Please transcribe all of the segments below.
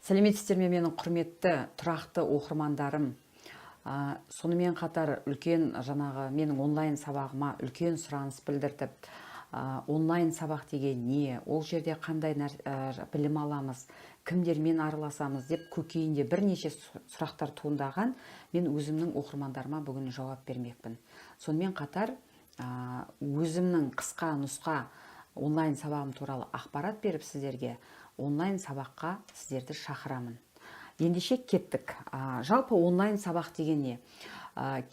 Сәлеметсіздер ме менің құрметті тұрақты оқырмандарым. Сонымен қатар үлкен менің онлайн сабағыма үлкен сұраныс білдіртіп, онлайн сабақ деген не, ол жерде қандай білім аламыз, кімдермен араласамыз деп көкейінде бірнеше сұрақтар туындаған. Мен өзімнің оқырмандарыма бүгін жауап бермекпін. Сонымен қатар өзімнің қысқа нұсқа онлайн сабағым туралы ақпарат беріп сіздерге онлайн сабаққа сіздерді шақырамын. Ендеше кеттік. Жалпы онлайн сабақ деген не?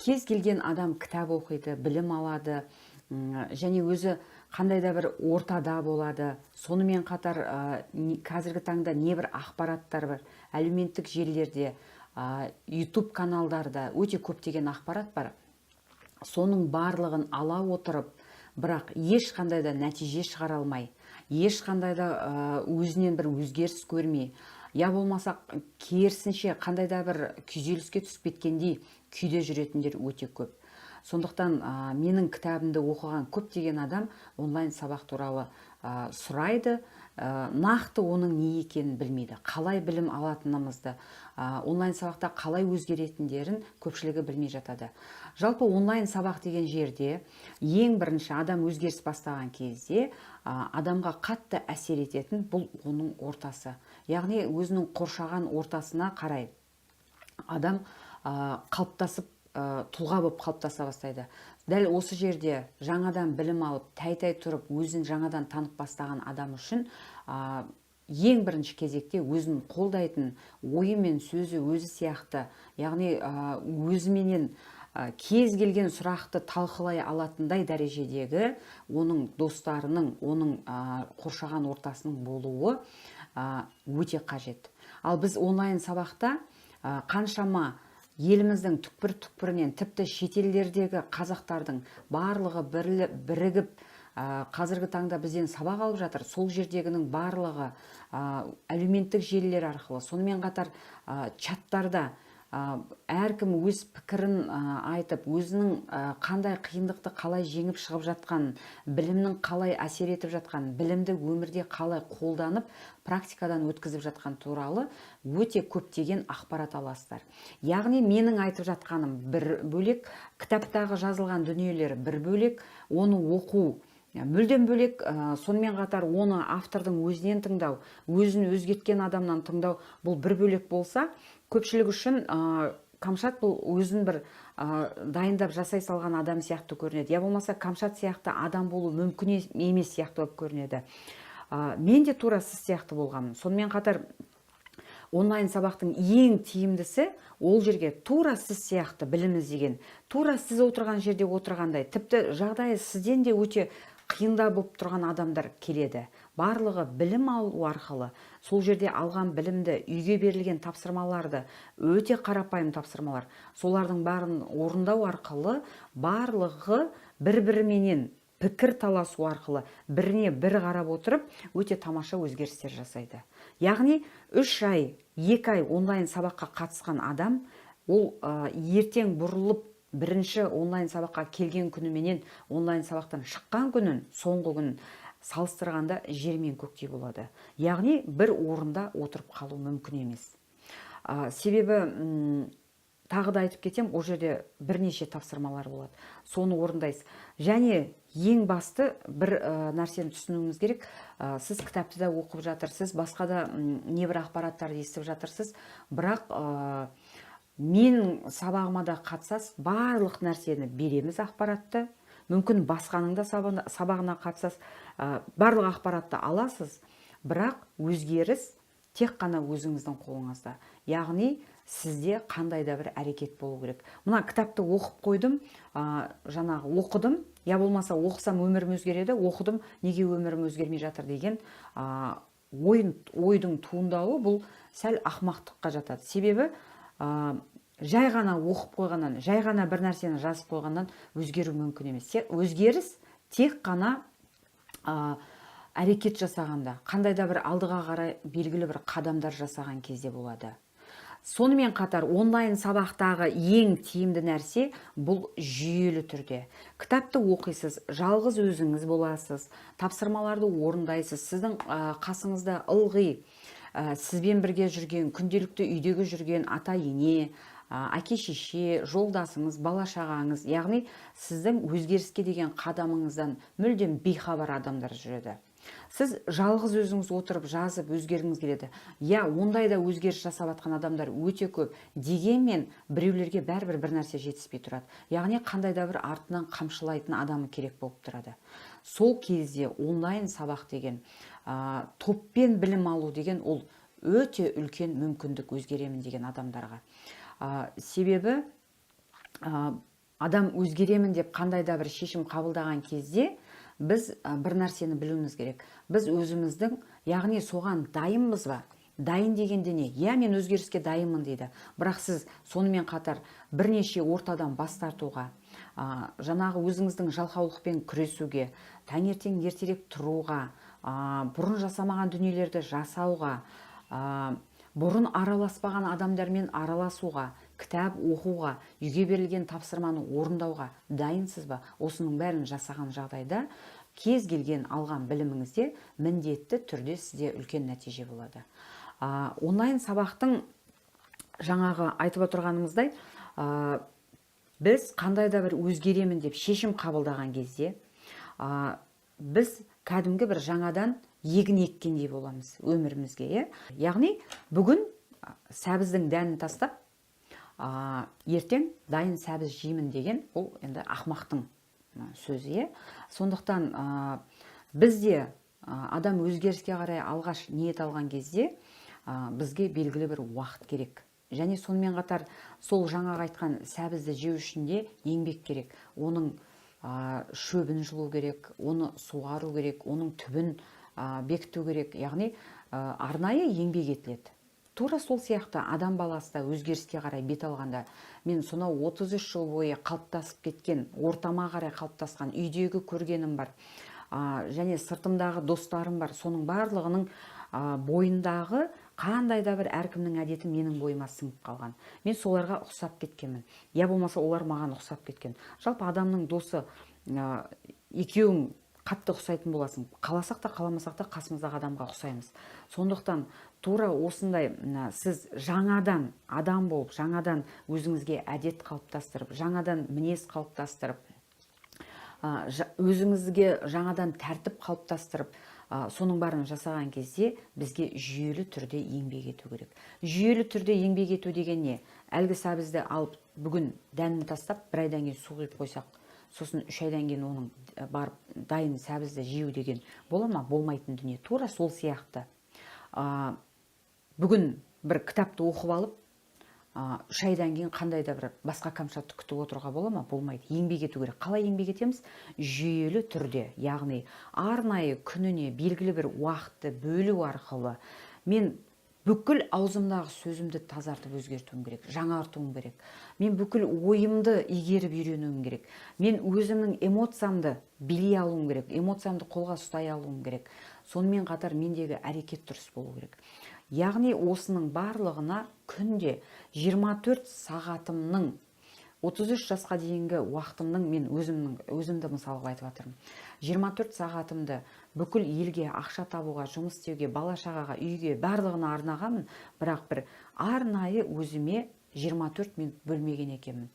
Кез келген адам кітап оқиды, білім алады, және өзі қандай да бір ортада болады. Сонымен қатар қазіргі таңда небір ақпараттар бар. Әлеуметтік желілерде, YouTube каналдарда өте көптеген ақпарат бар. Соның барлығын ала отырып, бірақ ешқандай да нәтиже шығара алмай, ешқандай да өзінен бір өзгеріс көрмей, я болмаса керісінше қандай да бір күйзеліске түсіп кеткендей күйде жүретіндер өте көп. Сондықтан менің кітабымды оқыған көптеген адам онлайн сабақ туралы сұрайды, нақты оның не екенін білмейді, қалай білім алатынымызды, онлайн сабақта қалай өзгеретіндерін көпшілігі білмей жатады. Жалпы онлайн сабақ деген жерде ең бірінші адам өзгеріс бастаған кезде адамға қатты әсер ететін бұл оның ортасы. Яғни өзінің қоршаған ортасына қарай адам қалыптасып, тұлға болып қалыптаса бастайды. Дәл осы жерде жаңадан білім алып, тәй-тәй тұрып, өзін жаңадан танып бастаған адам үшін ең бірінші кезекте өзін қолдайтын ойы мен сөзі өзі сияқты, яғни өзіменен кез келген сұрақты талқылай алатындай дәрежедегі оның достарының, оның қоршаған ортасының болуы өте қажет. Ал біз онлайн сабақта қаншама еліміздің түкпір-түкпірінен, тіпті шетелдердегі қазақтардың барлығы бірігіп қазіргі таңда бізден сабақ алып жатыр. Сол жердегінің барлығы әлеуметтік желілер арқылы, сонымен қатар чаттарда әркім өз пікірін айтып, өзінің қандай қиындықты қалай жеңіп шығып жатқан, білімнің қалай әсер етіп жатқан, білімді өмірде қалай қолданып, практикадан өткізіп жатқан туралы өте көптеген ақпарат аласыздар. Яғни менің айтып жатқаным бір бөлек, кітаптағы жазылған дүниелер бір бөлек, оны оқу мүлдем бөлек, сонымен қатар оны автордың өзінен тыңдау, өзін өзгерткен адамнан тыңдау бұл бір бөлек болса, көпшілік үшін Камшат бұл өзін бір дайындап жасай салған адам сияқты көрінеді. Я болмаса Камшат сияқты адам болу мүмкін емес сияқты болып көрінеді. Мен де тура сіз сияқты болғанмын. Сонымен қатар онлайн сабақтың ең тиімдісі ол жерге тура сіз сияқты білім іздеген, тура сіз отырған жерде отырғандай, тіпті жағдайы сізден де өте қиында болып тұрған адамдар келеді. Барлығы білім алу арқылы сол жерде алған білімді, үйге берілген тапсырмаларды, өте қарапайым тапсырмалар, солардың барын орындау арқылы барлығы бір-біріменен пікір таласу арқылы біріне бір қарап отырып, өте тамаша өзгерістер жасайды. Яғни 3 ай, 2 ай онлайн сабаққа қатысқан адам, ол ертең бұрылып бірінші онлайн сабаққа келген күніменен онлайн сабақтан шыққан күнін, соңғы күнін салыстырғанда жер мен көктей болады. Яғни бір орында отырып қалу мүмкін емес. Себебі тағы да айтып кетем, ол жерде бірнеше тапсырмалар болады. Соны орындайсыз. Және ең басты бір нәрсені түсінуіңіз керек. Сіз кітапты да оқып жатырсыз, басқа да небір ақпараттарды естіп жатырсыз, бірақ мен сабағыма да қатысасыз, барлық нәрсені береміз ақпаратты. Мүмкін басқаның да сабағына қатысасыз, барлық ақпаратты аласыз, бірақ өзгеріс тек қана өзіңіздің қолыңызда. Яғни сізде қандай да бір әрекет болу керек. Мына кітапты оқып қойдым, оқыдым, я болмаса оқысам өмірім өзгереді, оқыдым, неге өмірім өзгермей жатыр деген ойдың туындауы бұл сәл ақымақтыққа жатады. Себебі жай ғана оқып қойғаннан, жай ғана бір нәрсені жазып қойғаннан өзгеру мүмкін емес. Өзгеріс тек қана әрекет жасағанда, қандай да бір алдыға қарай белгілі бір қадамдар жасаған кезде болады. Сонымен қатар онлайн сабақтағы ең тиімді нәрсе бұл жүйелі түрде. Кітапты оқисыз, жалғыз өзіңіз боласыз, тапсырмаларды орындайсыз, сіздің қасыңызда ылғи сізбен бірге жүрген, күнделікті үйдегі жүрген ата ене, әке шеше, жолдасыңыз, бала шағаңыз, яғни сіздің өзгеріске деген қадамыңыздан мүлдем бейхабар адамдар жүреді. Сіз жалғыз өзіңіз отырып жазып өзгергіңіз келеді. Ондай да өзгеріс жасап жатқан адамдар өте көп. Дегенмен біреулерге бәрібір бір нәрсе жетіспей тұрады. Яғни қандай да бір артынан қамшылайтын адамы керек болып тұрады. Сол кезде онлайн сабақ деген, топпен білім алу деген ол өте үлкен мүмкіндік өзгеремін деген адамдарға. Себебі адам өзгеремін деп қандай да бір шешім қабылдаған кезде біз бір нәрсені білуіміз керек. Біз өзіміздің, яғни соған дайынбыз ба? Дайын дегенде не? Мен өзгеріске дайынмын дейді. Бірақ сіз сонымен қатар бірнеше ортадан бас тартуға, жаңағы өзіңіздің жалқаулықпен күресуге, таңертең ертерек тұруға, бұрын жасамаған дүниелерді жасауға, бұрын араласпаған адамдармен араласуға, кітап оқуға, үйге берілген тапсырманы орындауға дайынсыз ба? Осының бәрін жасаған жағдайда кез келген алған біліміңізде міндетті түрде сізде үлкен нәтиже болады. Онлайн сабақтың жаңағы айтып отырғанымыздай, біз қандай да бір өзгеремін деп шешім қабылдаған кезде, біз кәдімгі бір жаңадан егін еккендей боламыз өмірімізге. Яғни бүгін сәбіздің дәнін тастап, ертең дайын сәбіз жеймін деген ол енді ақымақтың сөзі. Сондықтан бізде адам өзгеріске қарай алғаш ниет алған кезде бізге белгілі бір уақыт керек. Және сонымен қатар сол жаңағы айтқан сәбізді жеу үшін де еңбек керек. Оның шөбін жұлу керек, оны суару керек, оның түбін бекіту керек. Яғни арнайы еңбек етіледі. Тура сол сияқты адам баласы да өзгеріске қарай бет алғанда, мен сонау 33 жыл бойы қалыптасып кеткен, ортама қарай қалыптасқан, үйдегі көргенім бар, және сыртымдағы достарым бар. Соның барлығының бойындағы қандай да бір әркімнің әдеті менің бойыма сіңіп қалған. Мен соларға ұқсап кеткенмін. Болмаса олар маған ұқсап кеткен. Жалпы адамның досы екеуің қатты ұқсайтын боласың. Қаласақ та қаламасақ та қасымыздағы адамға ұқсаймыз. Сондықтан тура осындай сіз жаңадан адам болып, жаңадан өзіңізге әдет қалыптастырып, жаңадан мінез қалыптастырып, өзіңізге жаңадан тәртіп қалыптастырып, соның барын жасаған кезде бізге жүйелі түрде еңбек ету керек. Жүйелі түрде еңбек ету деген не? Әлгі сәбізді алып, бүгін дәнін тастап, бір айдан кейін су құйып қойсақ, сосын 3 айдан кейін оның барып дайын сәбізді жеу деген бола ма? Болмайтын дүние. Тура сол сияқты. Бүгін бір кітапты оқып алып, 3 айдан кейін қандай да бір басқа кәмшатты күтіп отыруға бола ма? Болмайды. Еңбек ету керек. Қалай еңбек етеміз? Жүйелі түрде, яғни арнайы күніне белгілі бір уақытты бөлу арқылы мен бүкіл аузымдағы сөзімді тазартып өзгертуім керек, жаңартуым керек. Мен бүкіл ойымды игеріп үйренуім керек. Мен өзімнің эмоциямды билей алуым керек, эмоциямды қолға ұстай алуым керек. Сонымен қатар мендегі әрекет дұрыс болу керек. Яғни осының барлығына күнде 24 сағатымның 33 жасқа дейінгі уақытымның мен өзімді мысалға айтып жатырмын. 24 сағатымды бүкіл елге ақша табуға, жұмыс істеуге, бала шағаға, үйге барлығына арнағанмын, бірақ бір арнайы өзіме 24 минут бөлмеген екенмін.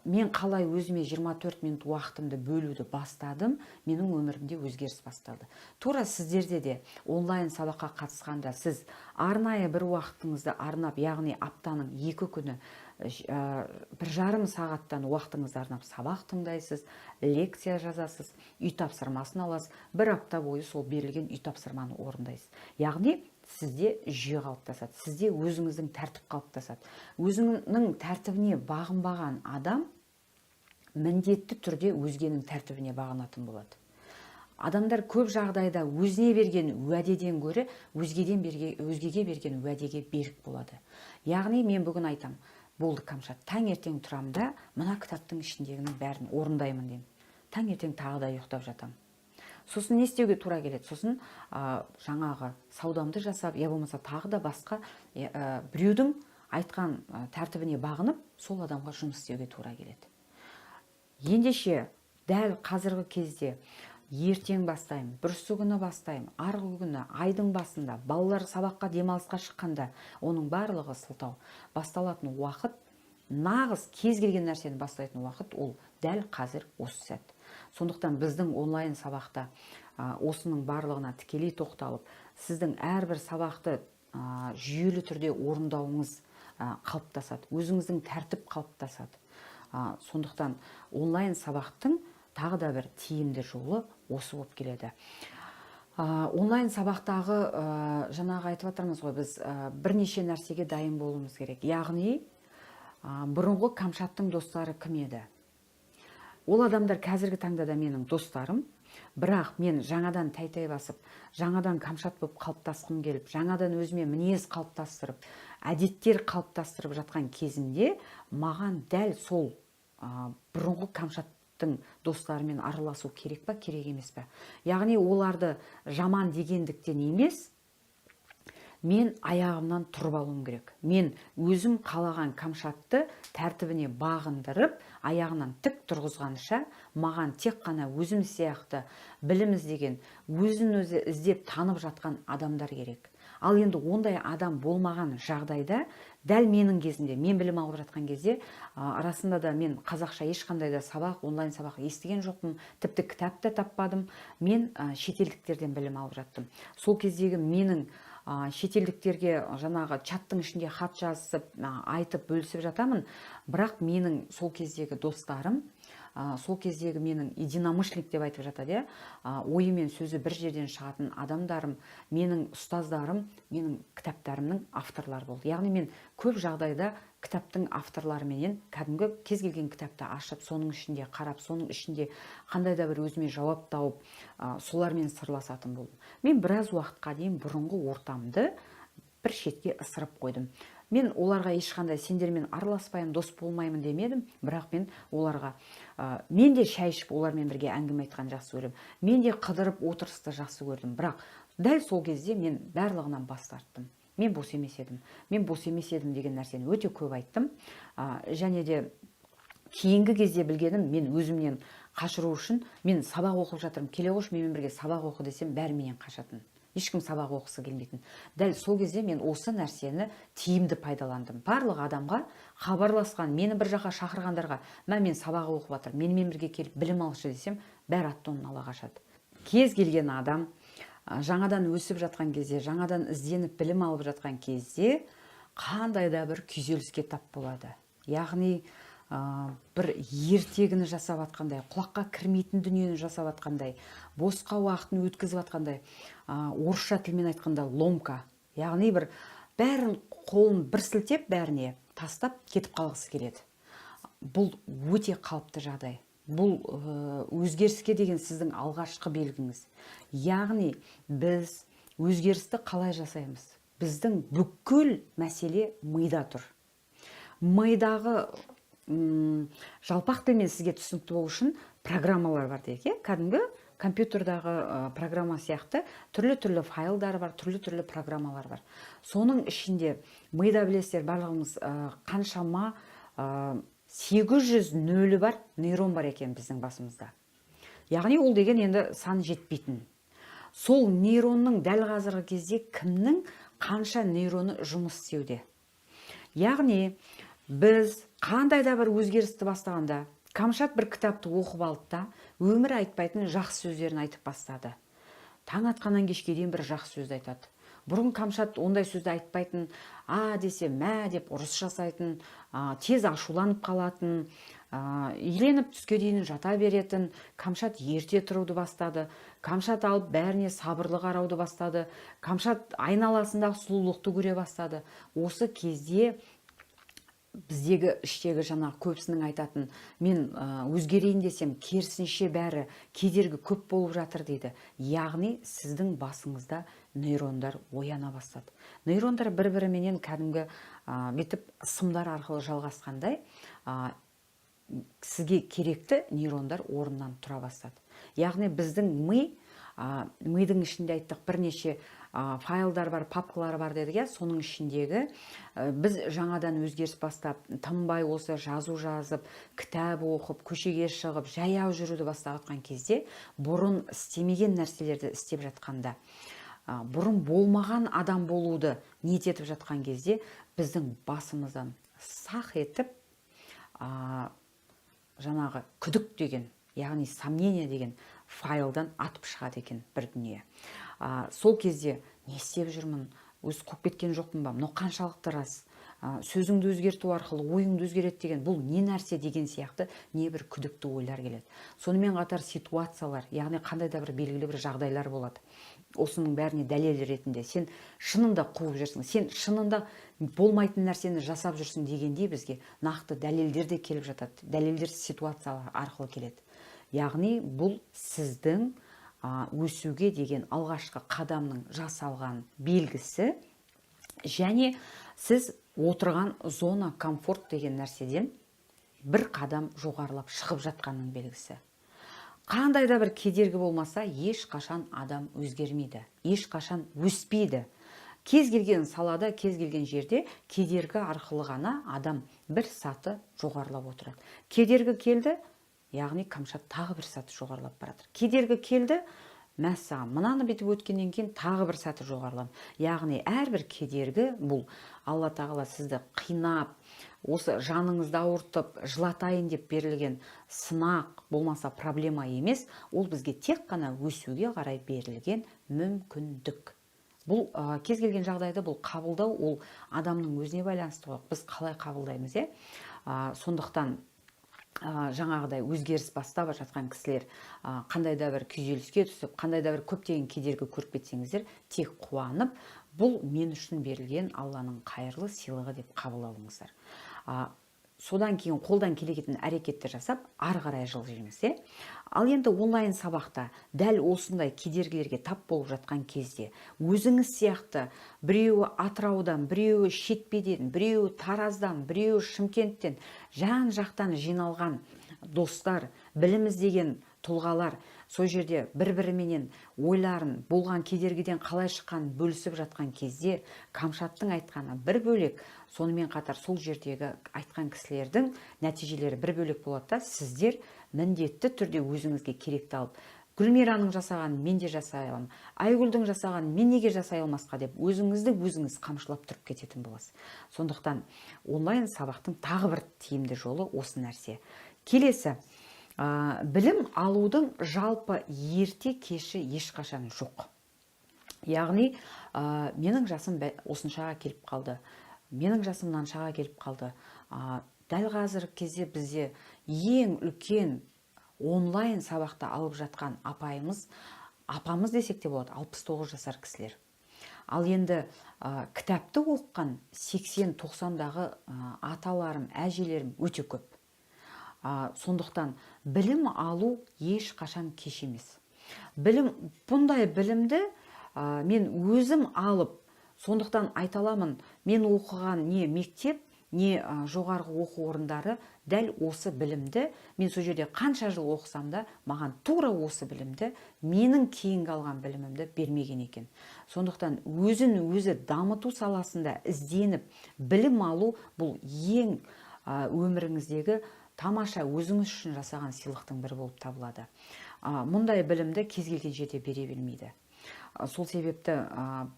Мен қалай өзіме 24 минут уақытымды бөлуді бастадым, менің өмірімде өзгеріс басталды. Тура сіздерде де онлайн сабаққа қатысқанда сіз арнайы бір уақытыңызды арнап, яғни аптаның 2 күні 1,5 сағаттан уақытыңызды арнап сабақ тыңдайсыз, лекция жазасыз, үй тапсырмасын аласыз, бір апта бойы сол берілген үй тапсырманы орындайсыз. Яғни сізде жүйе қалыптасады, сізде өзіңіздің тәртіп қалыптасады. Өзіңнің тәртібіне бағынбаған адам міндетті түрде өзгенің тәртібіне бағынатын болады. Адамдар көп жағдайда өзіне берген уәдеден гөрі өзгеге берген уәдеге берік болады. Яғни мен бүгін айтам, болды Камшат, таңертең тұрамда мына кітаптың ішіндегінің бәрін орындаймын деймін. Таңертең тағы да ұйықтап жатам. Сосын не істеуге тура келеді? Сосын жаңағы саудамды жасап, болмаса тағы да басқа біреудің айтқан тәртібіне бағынып, сол адамға жұмыс істеуге тура келеді. Ендеше дәл қазіргі кезде ертең бастаймын, бүрсі күні бастаймын, арғы күні, айдың басында, балалар сабаққа демалысқа шыққанда, оның барлығы сылтау. Басталатын уақыт, нағыз кез келген нәрсені бастайтын уақыт ол дәл қазір осы сәт. Сондықтан біздің онлайн сабақта осының барлығына тікелей тоқталып, сіздің әрбір сабақты жүйелі түрде орындауыңыз қалыптасады, өзіңіздің тәртіп қалыптасады. Сондықтан онлайн сабақтың тағы да бір тиімді жолы осы болып келеді. Онлайн сабақтағы жаңағы айтып жатырмыз ғой, біз бірнеше нәрсеге дайын болуымыз керек. Яғни бұрынғы Камшаттың достары кім еді? Ол адамдар қазіргі таңда да менің достарым, бірақ мен жаңадан тәй-тәй басып, жаңадан Камшат болып қалыптасқым келіп, жаңадан өзіме мінез қалыптастырып, әдеттер қалыптастырып жатқан кезімде маған дәл сол бұрынғы Камшаттың достарымен араласу керек па, керек емес па? Яғни оларды жаман дегендіктен емес, мен аяғымнан тұрып алуым керек. Мен өзім қалаған Камшатты тәртібіне бағындырып, аяғынан тік тұрғызғанша, маған тек қана өзім сияқты білім іздеген, өзін өзі іздеп танып жатқан адамдар керек. Ал енді ондай адам болмаған жағдайда, дәл менің кезімде, мен білім алып жатқан кезде, арасында да мен қазақша ешқандай да сабақ, онлайн сабақ естіген жоқпын, тіпті кітап та таппадым. Мен шетелдіктерден білім алып жаттым. Сол кездегі менің шетелдіктерге жаңағы чаттың ішінде хат жазып, айтып, бөлісіп жатамын. Бірақ менің сол кездегі достарым, сол кездегі менің единомышленник деп айтып жатады, ойы мен сөзі бір жерден шығатын адамдарым, менің ұстаздарым, менің кітаптарымның авторлары болды. Яғни мен көп жағдайда кітаптың авторларыменен кәдімгі кез келген кітапты ашып, соның ішінде қарап, соның ішінде қандай да бір өзіме жауап тауып, солармен сырласатын болдым. Мен біраз уақытқа дейін бұрынғы ортамды бір шетке ысырып қойдым. Мен оларға ешқандай сендермен араласпаймын, дос болмаймын демедім, бірақ мен оларға, мен де шай ішіп олармен бірге әңгіме айтқан жақсы көрдім. Мен де қыдырып отырысты жақсы көрдім, бірақ дәл сол кезде мен барлығынан бас тарттым. Мен бос емес едім. Мен бос емес едім деген нәрсені өте көп айттым. Және де кейінгі кезде білгенім, мен өзімнен қашыру үшін, мен сабақ оқып жатырмын, келе қош менімен бірге сабақ оқы десем, бәрі менен қашатын. Ешкім сабақ оқысы келмейтін. Дәл сол кезде мен осы нәрсені тиімді пайдаландым. Барлық адамға хабарласқан, мені бір жаққа шақырғандарға, мен сабақ оқып жатырмын, менімен бірге келіп білім алшы десем, бәрі аттонын ала қашады. Кез келген адам жаңадан өсіп жатқан кезде, жаңадан ізденіп білім алып жатқан кезде қандай да бір күйзеліске тап болады. Яғни бір ертегіні жасап атқандай, құлаққа кірмейтін дүниені жасап атқандай, босқа уақытын өткізіп атқандай, орысша тілмен айтқанда ломка. Яғни бір бәрін қолын бір сілтеп, бәріне тастап кетіп қалғысы келеді. Бұл өте қалыпты жағдай. Бұл өзгеріске деген сіздің алғашқы белгіңіз. Яғни біз өзгерісті қалай жасаймыз? Біздің бүкіл мәселе мида тұр. Мидағы жалпақ тілмен сізге түсінікті болу үшін программалар бар дейік, кәдімгі компьютердағы программа сияқты түрлі-түрлі файлдар бар, түрлі-түрлі программалар бар. Соның ішінде мида білесіздер, барлығымыз қаншама 800 нөлі бар нейрон бар екен біздің басымызда. Яғни ол деген енді сан жетпейтін. Сол нейронның дәл қазіргі кезде кімнің қанша нейроны жұмыс істеуде. Яғни біз қандай да бір өзгерісті бастағанда, Камшат бір кітапты оқып алды да, өмір айтпайтын жақсы сөздерін айтып бастады. Таң атқаннан кешке дейін бір жақсы сөзді айтады. Бұрын Камшат ондай сөзді айтпайтын, десе мә деп ұрыс жасайтын, тез ашуланып қалатын, үйленіп түске дейін жата беретін. Камшат ерте тұруды бастады. Камшат алып бәріне сабырлы қарауды бастады. Камшат айналасындағы сұлулықты көре бастады. Осы кезде біздегі іштегі жаңағы көбісінің айтатын, мен өзгерейін десем, керісінше бәрі кедергі көп болып жатыр дейді. Яғни сіздің басыңызда нейрондар ояна бастады. Нейрондар бір-біріменен кәдімгі бетіп сымдар арқылы жалғасқандай, сізге керекті нейрондар орнынан тұра бастады. Яғни біздің ми мидың ішінде айттық бірнеше файлдар бар, папкалар бар дедік, соның ішіндегі біз жаңадан өзгеріс бастап, тынбай осы жазу жазып, кітап оқып, көшеге шығып, жаяу жүруді бастап жатқан кезде, бұрын істемеген нәрселерді істеп жатқанда, бұрын болмаған адам болуды ниет етіп жатқан кезде, біздің басымыздан сақ етіп, жаңағы күдік деген, яғни сомнение деген файлдан атып шығады екен бір дүние. Сол кезде не істеп жүрмін, өз қойып кеткен жоқпын ба, мынау қаншалықты рас, сөзіңді өзгерту арқылы ойыңды өзгереді деген, бұл не нәрсе деген сияқты небір күдікті ойлар келеді. Сонымен қатар ситуациялар, яғни қандай да бір белгілі бір жағдайлар болады. Осының бәріне дәлел ретінде сен шынында қуып жүрсің, сен шынында болмайтын нәрсені жасап жүрсің дегенде бізге нақты дәлелдер де келіп жатады. Дәлелдер ситуациялар арқылы келеді. Яғни бұл сіздің өсуге деген алғашқы қадамның жасалған белгісі, және сіз отырған зона комфорт деген нәрседен бір қадам жоғарылап шығып жатқанның белгісі. Қандай да бір кедергі болмаса, ешқашан адам өзгермейді, ешқашан өспейді. Кез келген салада, кез келген жерде кедергі арқылы ғана адам бір саты жоғарылап отырады. Кедергі келді, яғни Камшат тағы бір саты жоғарылап барады. Кедергі келді, мәссаған, мынаны бетіп өткеннен кейін тағы бір саты жоғарылам. Яғни әрбір кедергі бұл Алла тағала сізді қинап, осы жаныңызды ауыртып, жылатайын деп берілген сынақ болмаса проблема емес, ол бізге тек қана өсуге қарай берілген мүмкіндік. Бұл кез келген жағдайды бұл қабылдау, ол адамның өзіне байланысты ғой. Біз қалай қабылдаймыз, сондықтан жаңағыдай өзгеріс бастап жатқан кісілер қандай да бір күйзеліске түсіп, қандай да бір көптеген кедергі көріп кетсеңіздер, тек қуанып, бұл мен үшін берілген Алланың қайырлы сыйлығы деп қабылдауыңыздар. Содан кейін қолдан келетін әрекетті жасап, ары қарай жылжимыз. Ал енді онлайн сабақта дәл осындай кедергілерге тап болып жатқан кезде, өзіңіз сияқты біреуі Атыраудан, біреуі Шетпеден, біреуі Тараздан, біреуі Шымкенттен, жан-жақтан жиналған достар, білім іздеген тұлғалар сол жерде бір-біріменен ойларын, болған кедергіден қалай шыққанын бөлісіп жатқан кезде, Камшаттың айтқаны бір бөлек, сонымен қатар сол жердегі айтқан кісілердің нәтижелері бір бөлек болады да, сіздер міндетті түрде өзіңізге керекті алып, Гүлмираның жасағанын мен де жасай аламын, Айгүлдің жасағанын мен неге жасай алмасқа деп өзіңізді өзіңіз қамшылап тұрып кететін боласыз. Сондықтан онлайн сабақтың тағы бір тиімді жолы осы нәрсе. Келесі, білім алудың жалпы ерте кеші ешқашан жоқ. Яғни, менің жасым осыншаға келіп қалды, менің жасым мынаншаға келіп қалды. Дәл қазіргі кезде бізде ең үлкен онлайн сабақты алып жатқан апамыз десек те болады, 69 жасар кісілер. Ал енді кітапты оқыған 80-90-дағы аталарым, әжелерім өте көп. Сондықтан білім алу еш қашан кеш емес. Бұндай білімді мен өзім алып, сондықтан айталамын, мен оқыған не мектеп, не жоғарғы оқу орындары дәл осы білімді, мен сол жерде қанша жыл оқысам да, маған тура осы білімді, менің кейінгі алған білімімді бермеген екен. Сондықтан өзі дамыту саласында ізденіп, білім алу бұл ең өміріңіздегі тамаша өзіңіз үшін жасаған сыйлықтың бірі болып табылады. Мұндай білімді кез келген жерде бере бермейді. Сол себепті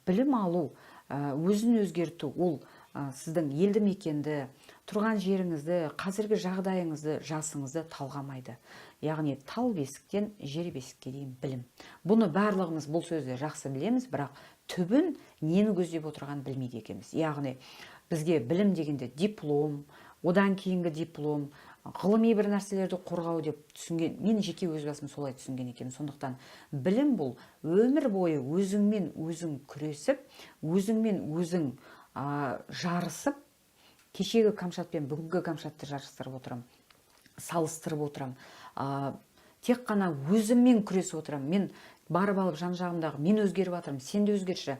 білім алу, өзін өзгерту, ол сіздің елді мекенді, тұрған жеріңізді, қазіргі жағдайыңызды, жасыңызды талғамайды. Яғни тал бесіктен жер бесікке дейін білім. Бұны барлығымыз бұл сөзді жақсы білеміз, бірақ түбін нені көздеп отырған білмейді екенбіз. Яғни бізге білім дегенде диплом, одан кейінгі диплом, ғылыми бір нәрселерді қорғау деп түсінген, мен жеке өз басым солай түсінген екенмін. Сондықтан білім бұл өмір бойы өзіңмен өзің күресіп, өзіңмен өзің жарысып, кешегі Камшатпен бүгінгі Камшатты жарыстырып отырам, салыстырып отырам. Тек қана өзіммен күресіп отырам. Мен барып алып жан-жағымдағы мен өзгеріп жатырмын, сен де өзгерші,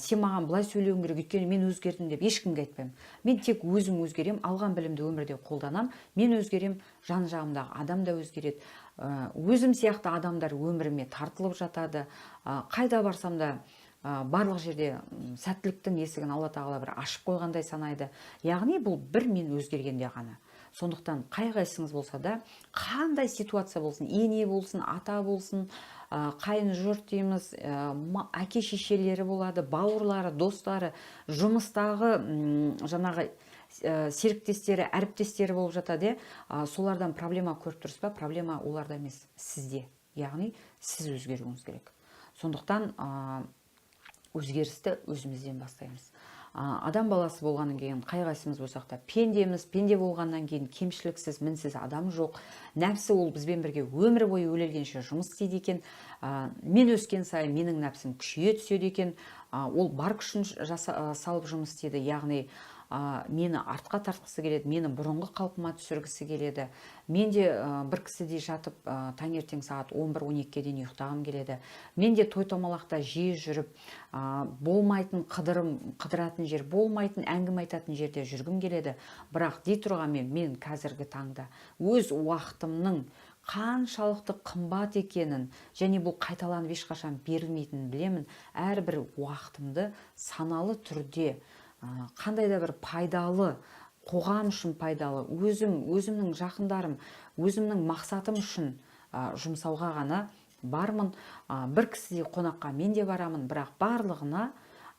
сен маған былай сөйлеуің керек, өйткені мен өзгердім деп ешкімге айтпаймын. Мен тек өзім өзгерем, алған білімді өмірде қолданам, мен өзгерем, жан-жағымдағы адам да өзгереді. өзім сияқты адамдар өміріме тартылып жатады. Қайда барсам да барлық жерде сәттіліктің есігін Алла тағала бір ашып қойғандай санайды. Яғни бұл бір мен өзгергенде ғана. Сондықтан қай-қайсыңыз болса да, қандай ситуация болсын, ене болсын, ата болсын, қайын жұрт дейміз, әке шешелері болады, бауырлары, достары, жұмыстағы жаңағы серіктестері, әріптестері болып жатады. Солардан проблема көріп тұрсыз ба? Проблема оларда емес, сізде. Яғни сіз өзгеруіңіз керек. Сондықтан өзгерісті өзімізден бастаймыз. Адам баласы болғаннан кейін, қай-қайсымыз болсақ та пендеміз, пенде болғаннан кейін кемшіліксіз, мінсіз адам жоқ. Нәпсі ол бізбен бірге өмір бойы өлелгенше жұмыс істейді екен. Мен өскен сайын менің нәпсім күшейе түседі екен. Ол бар күшін салып жұмыс істейді. Яғни мені артқа тартқысы келеді, мені бұрынғы қалпыма түсіргісі келеді. Мен де бір кісідей жатып таңертең сағат 11-12-ге дейін ұйықтағым келеді. Мен де той-томалақта жиі жүріп, болмайтын қыдыратын жер, болмайтын әңгіме айтатын жерде жүргім келеді. Бірақ дей тұрғанмен мен қазіргі таңда өз уақытымның қаншалықты қымбат екенін, және бұл қайталанып ешқашан берілмейтінін білемін. Әрбір уақытымды саналы түрде қандай да бір пайдалы, қоғам үшін пайдалы, өзімнің жақындарым, өзімнің мақсатым үшін жұмсауға ғана бармын. Бір кісідей қонаққа мен де барамын, бірақ барлығына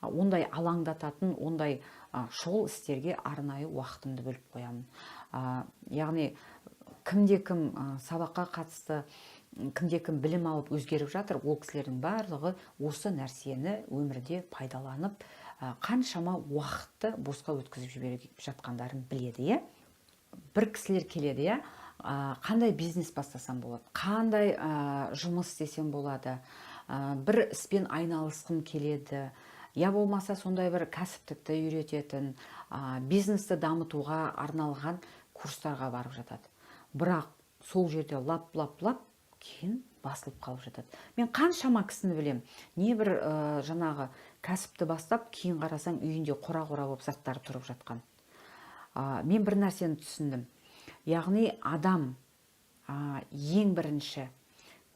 ондай алаңдататын, ондай шұғыл істерге арнайы уақытымды бөліп қоямын. Яғни кімде-кім сабаққа қатысты, кімде-кім білім алып өзгеріп жатыр, ол кісілердің барлығы осы нәрсені өмірде пайдаланып, қаншама уақытты босқа өткізіп жіберіп жатқандарын біледі. Бір кісілер келеді, қандай бизнес бастасам болады, қандай жұмыс істесем болады, бір іспен айналысқым келеді, я болмаса сондай бір кәсіптікті үйрететін, бизнесті дамытуға арналған курстарға барып жатады. Бірақ сол жерде лап кейін басылып қалып жатады. Мен қаншама кісіні білем, не бір жаңағы кәсіпті бастап, кейін қарасаң үйінде қора-қора болып заттары тұрып жатқан. Мен бір нәрсені түсіндім. Яғни адам ең бірінші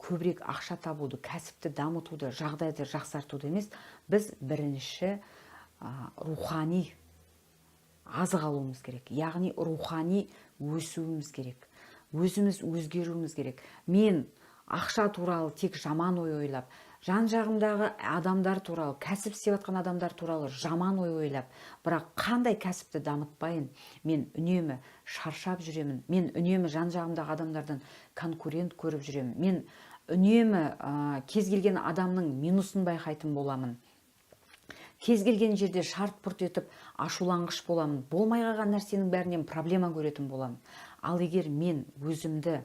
көбірек ақша табуды, кәсіпті дамытуды, жағдайды жақсартуды емес, біз бірінші рухани азық алуымыз керек. Яғни рухани өсуіміз керек. Өзіміз өзгеруіміз керек. Мен ақша туралы тек жаман ой ойлап, жан жағымдағы адамдар туралы, кәсіп істеп жатқан адамдар туралы жаман ой ойлап, бірақ қандай кәсіпті дамытпайын, мен үнемі шаршап жүремін, мен үнемі жан жағымдағы адамдардан конкурент көріп жүремін, мен үнемі кез келген адамның минусын байқайтын боламын. Кез келген жерде шарт-пұрт етіп ашуланғыш боламын. Болмай қалған нәрсенің бәрінен проблема көретін боламын. Ал егер мен өзімді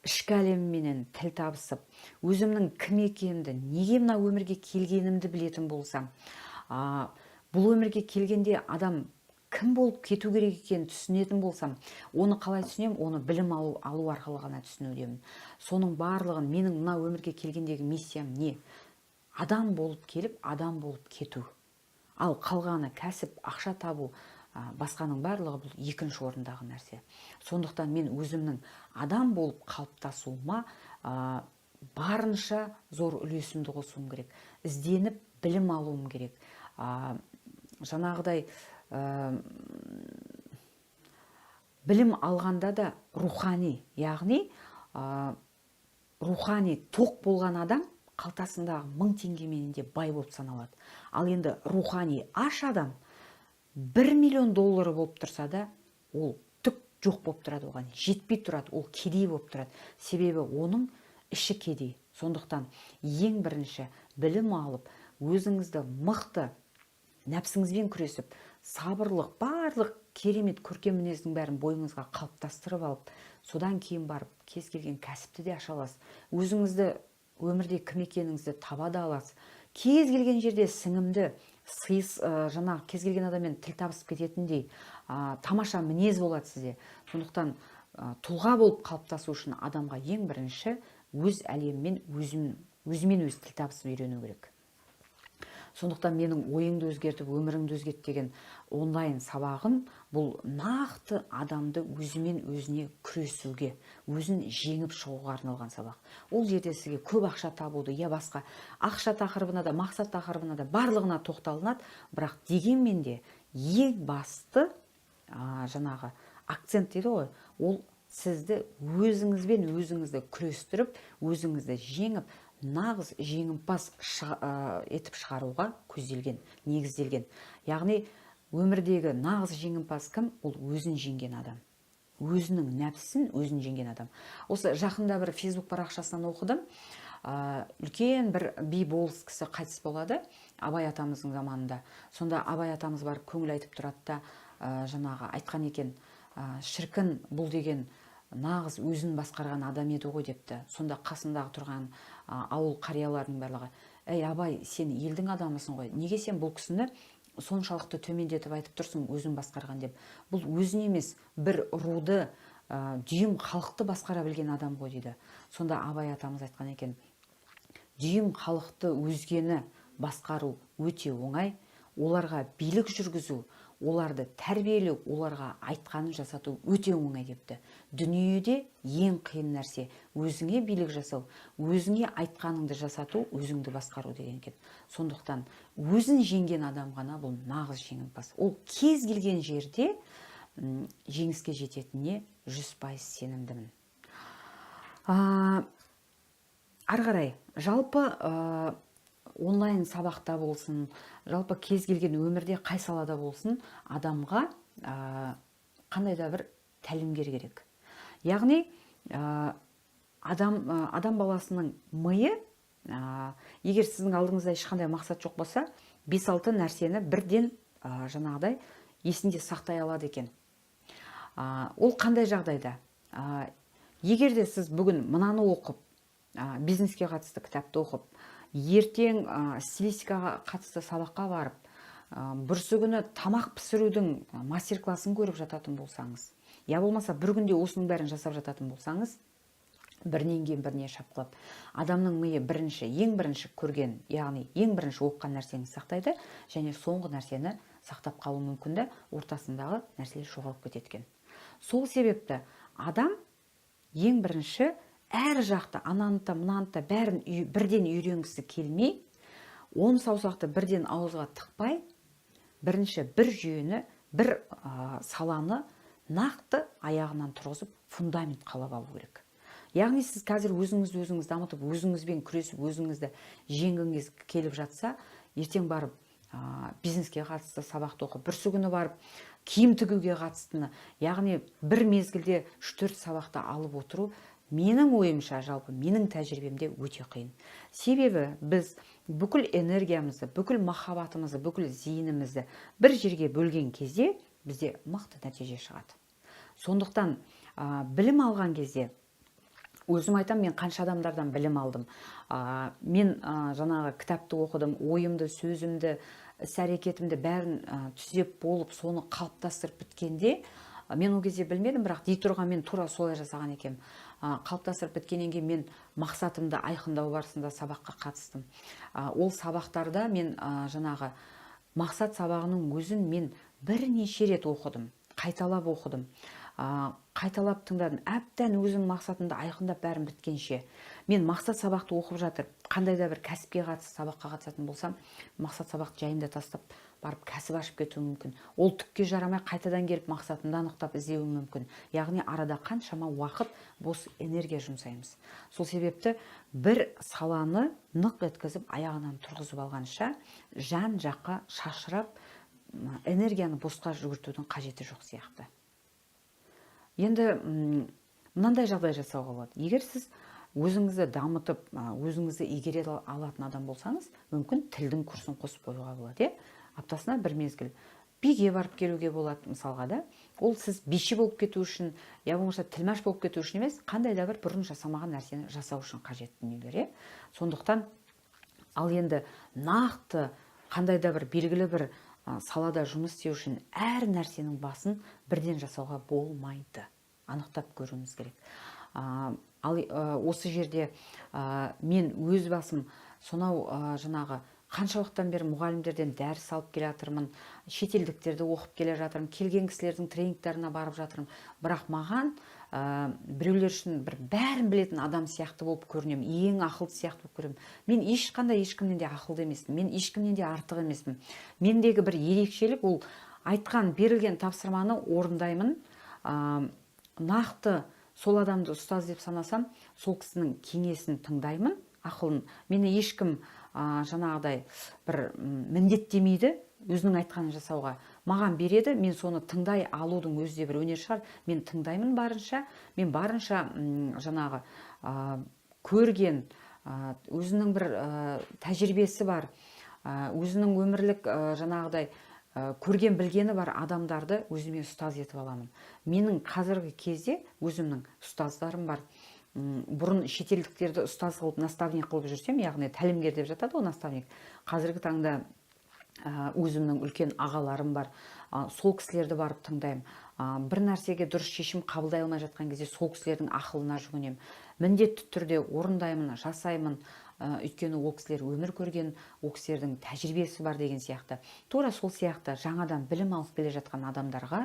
ішкі әлемменен тіл табысып, өзімнің кім екенімді, неге мына өмірге келгенімді білетін болсам, бұл өмірге келгенде адам кім болып кету керек екенін түсінетін болсам, оны қалай түсінем, оны білім алу арқылы ғана түсінудемін. Соның барлығын, менің мына өмірге келгендегі миссиям не? Адам болып келіп, адам болып кету. Ал қалғаны кәсіп, ақша табу, басқаның барлығы бұл екінші орындағы нәрсе. Сондықтан мен өзімнің адам болып қалыптасуыма барынша зор үлесімді қосуым керек. Ізденіп білім алуым керек. Жаңағыдай білім алғанда да рухани, яғни рухани тоқ болған адам қалтасындағы 1000 теңгемен де бай болып саналады. Ал енді рухани аш адам 1 миллион доллары болып тұрса да, ол түк жоқ болып тұрады, оған жетпей тұрады, ол кедей болып тұрады. Себебі оның іші кедей. Сондықтан ең бірінші білім алып, өзіңізді мықты, нәпсіңізбен күресіп, сабырлық, барлық керемет көркем мінездің бәрін бойыңызға қалыптастырып алып, содан кейін барып кез келген кәсіпті де аша аласыз. Өзіңізді өмірде кім екеніңізді таба да аласыз. Кез келген жерде сіңімді, жаңағы кез келген адаммен тіл табысып кететіндей тамаша мінез болады сізде. Сондықтан тұлға болып қалыптасу үшін адамға ең бірінші өз әлеммен өзімен өз тіл табысып үйрену керек. Сондықтан менің ойыңды өзгертіп, өміріңді өзгерт деген онлайн сабағым бұл нақты адамды өзімен өзіне күресуге, өзін жеңіп шығуға арналған сабақ. Ол жерде сізге көп ақша табуды, я басқа ақша тақырыбына да, мақсат тақырыбына да барлығына тоқталынады, бірақ дегенмен де ең басты жаңағы акцент дейді ғой, ол сізді өзіңізбен өзіңізді күрестіріп, өзіңізді жеңіп, нағыз жеңімпаз етіп шығаруға көзделген, негізделген. Яғни өмірдегі нағыз жеңімпаз кім? Ол өзін жеңген адам. Өзінің нәпсісін өзін жеңген адам. Осы жақында бір Facebook парақшасынан оқыдым. Үлкен бір би болыс кісі қайтыс болады Абай атамыздың заманында. Сонда Абай атамыз барып көңіл айтып тұрады да, жаңағы айтқан екен, шіркін бұл деген нағыз өзін басқарған адам еді ғой депті. Сонда қасындағы тұрған ауыл қарияларының барлығы: "Ей Абай, сен елдің адамысың ғой, неге сен бұл кісіні соншалықты төмендетіп айтып тұрсың, өзін басқарған деп? Бұл өзін емес, бір руды, дүйім халықты басқара білген адам ғой" дейді. Сонда Абай атамыз айтқан екен: "Дүйім халықты, өзгені басқару өте оңай, оларға билік жүргізу, оларды тәрбиелеу, оларға айтқанын жасату өте оңай" депті. Дүниеде ең қиын нәрсе өзіңе билік жасау, өзіңе айтқаныңды жасату, өзіңді басқару деген екен. Сондықтан өзін жеңген адам ғана бұл нағыз жеңімпаз. Ол кез келген жерде жеңіске жететініне 100% сенімдімін. Ары қарай, жалпы онлайн сабақта болсын, жалпы кез келген өмірде қай салада болсын, адамға қандай да бір тәлімгер керек. Яғни адам баласының миы, егер сіздің алдыңызда ешқандай мақсат жоқ болса, 5-6 нәрсені бірден жаңағыдай есінде сақтай алады екен. Ол қандай жағдайда? Егер де сіз бүгін мынаны оқып, бизнеске қатысты кітапты оқып, ертең стилистикаға қатысты сабаққа барып, бүрсі күні тамақ пісірудің мастер-классын көріп жататын болсаңыз, я болмаса бір күнде осының бәрін жасап жататын болсаңыз, бірінен кейін біріне шапқылап, адамның миы ең бірінші көрген, яғни ең бірінші оққан нәрсені сақтайды, және соңғы нәрсені сақтап қалу мүмкінді, ортасындағы нәрселер жоғалып кетеді. Сол себепті адам ең бірінші әр жақты, ананыта, мынанта бәрін бірден үйренгісі келмей, 10 саусақты бірден ауызға тықпай, бірінші бір жүйені, бір саланы нақты аяғынан тұрғызып, фундамент қалап алу керек. Яғни сіз қазір өзіңіз дамытып, өзіңізбен күресіп, өзіңізді жеңгіңіз келіп жатса, ертең барып бизнеске қатысты сабақты оқып, бүрсі күні барып киім тігуге қатыстыны, яғни бір мезгілде 3-4 сабақты алып отыру, менің ойымша, жалпы менің тәжірибемде өте қиын. Себебі біз бүкіл энергиямызды, бүкіл махаббатымызды, бүкіл зейінімізді бір жерге бөлген кезде бізде мықты нәтиже шығады. Сондықтан білім алған кезде, өзім айтам, мен қанша адамдардан білім алдым. Мен жаңағы кітапты оқыдым, ойымды, сөзімді, іс-әрекетімді бәрін түзеп болып, соны қалыптастырып біткенде, мен ол кезде білмедім, бірақ дей тұрған мен тура солай жасаған екем. Қалыптастырып біткеннен кейін мен мақсатымды айқындау барысында сабаққа қатыстым. Ол сабақтарда мен жаңағы мақсат сабағының өзін мен бірнеше рет оқыдым, қайталап оқыдым. Қайталап тыңдадым, әбден өзім мақсатымды айқындап бәрін біткенше. Мен мақсат сабақты оқып жатыр, қандай да бір кәсіпке қатысты сабаққа қатысатын болсам, мақсат сабақты жайында тастап, барып кәсіп ашып кетуім мүмкін. Ол түкке жарамай қайтадан келіп мақсатымды анықтап іздеуім мүмкін. Яғни арада қаншама уақыт бос энергия жұмсаймыз. Сол себепті бір саланы нық еткізіп, аяғынан тұрғызып алғанша, жан жаққа шашырап, энергияны босқа жүгіртудің қажеті жоқ сияқты. Енді мынандай жағдай жасауға болады. Егер сіз өзіңізді дамытып, өзіңізді игере алатын адам болсаңыз, мүмкін тілдің курсын қосып қоюға болады. Аптасына бір мезгіл биге барып келуге болады, мысалға да. Ол сіз биші болып кету үшін, я болмаса тілмаш болып кету үшін емес, қандай да бір бұрын жасамаған нәрсені жасау үшін қажет дүниелер. Сондықтан ал енді нақты қандай да бір белгілі бір салада жұмыс істеу үшін әр нәрсенің басын бірден жасауға болмайды. Анықтап көруіміз керек. Ал осы жерде мен өз басым сонау жаңағы қанша уақыттан бері мұғалімдерден дәріс алып келе жатырмын, шетелдіктерді оқып келе жатырмын, келген кісілердің тренингтеріне барып жатырмын. Бірақ маған біреулер үшін бір бәрін білетін адам сияқты болып көрінемін, ең ақылды сияқты болып көремін. Мен ешкімнен де ақылды емеспін, мен ешкімнен де артық емеспін. Мендегі бір ерекшелік ол айтқан, берілген тапсырманы орындаймын. Нақты сол адамды ұстаз деп санасам, сол кісінің кеңесін тыңдаймын, ақылын. Мені ешкім жаңағыдай бір міндеттемейді өзінің айтқанын жасауға. Маған береді, мен соны тыңдай алудың өзі де бір өнер шығар. Мен тыңдаймын барынша, мен барынша жаңағы көрген, өзінің бір тәжірибесі бар, өзінің өмірлік жаңағыдай көрген білгені бар адамдарды өзіме ұстаз етіп аламын. Менің қазіргі кезде өзімнің ұстаздарым бар. Бұрын шетелдіктерді ұстаз қылып, наставник қылып жүрсем, яғни тәлімгер деп жатады ғой наставник. Қазіргі таңда өзімнің үлкен ағаларым бар. Сол кісілерді барып тыңдаймын. Бір нәрсеге дұрыс шешім қабылдай алмай жатқан кезде сол кісілердің ақылына жүгінемін. Міндетті түрде орындаймын, жасаймын. Өйткені ол кісілер өмір көрген, ол кісілердің тәжірибесі бар деген сияқты. Тура сол сияқты жаңадан білім алып келе жатқан адамдарға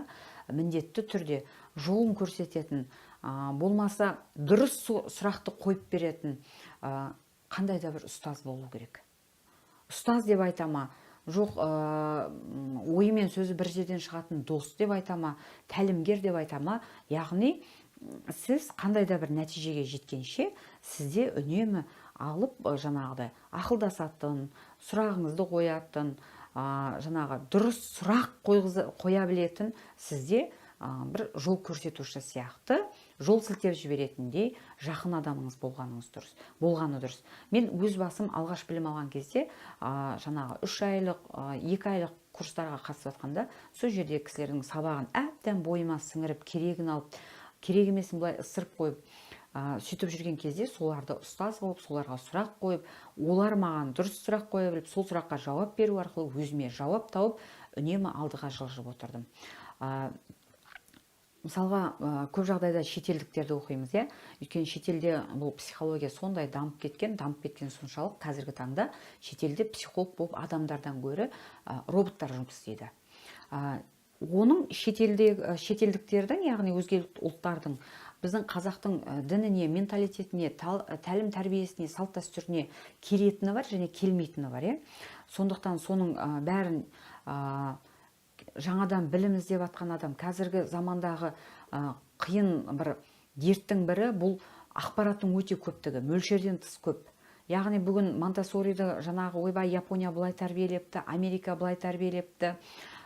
міндетті түрде жолын көрсететін, болмаса дұрыс сұрақты қойып беретін қандай да бір ұстаз болу керек. Ұстаз деп айтама, жоқ ойы мен сөзі бір жерден шығатын дос деп айтама, тәлімгер деп айтама, яғни сіз қандай да бір нәтижеге жеткенше сізде үнемі алып жаңағыдай ақылдасатын, сұрағыңызды қоятын, жаңағы дұрыс сұрақ қоя білетін сізде бір жол көрсетуші сияқты, жол сілтеп жіберетіндей жақын адамыңыз болғаны дұрыс. Мен өз басым алғаш білім алған кезде жаңағы 3 айлық, 2 айлық курстарға қатысып жатқанда, сол жерде кісілердің сабағын әбден бойыма сіңіріп, керегін алып, керек емесін былай ысырып қойып, сөйтіп жүрген кезде соларды ұстаз қылып, соларға сұрақ қойып, олар маған дұрыс сұрақ қоя біліп, сол сұраққа жауап беру арқылы өзіме жауап тауып, үнемі алдыға жылжып отырдым. Мысалға, көп жағдайда шетелдіктерді оқимыз, өйткені шетелде бұл психология сондай дамып кеткен соншалық қазіргі таңда шетелде психолог болып адамдардан гөрі роботтар жұмыс істейді. Оның шетелдіктердің, яғни өзге ұлттардың біздің қазақтың дініне, менталитетіне, тәлім тәрбиесіне, салт дәстүріне келетіні бар және келмейтіні бар. Сондықтан соның бәрін жаңадан білім іздеп жатқан адам, қазіргі замандағы қиын бір дерттің бірі бұл ақпараттың өте көптігі, мөлшерден тыс көп. Яғни бүгін Монтессориді жаңағы ойбай Япония былай тәрбиелепті, Америка былай тәрбиелепті,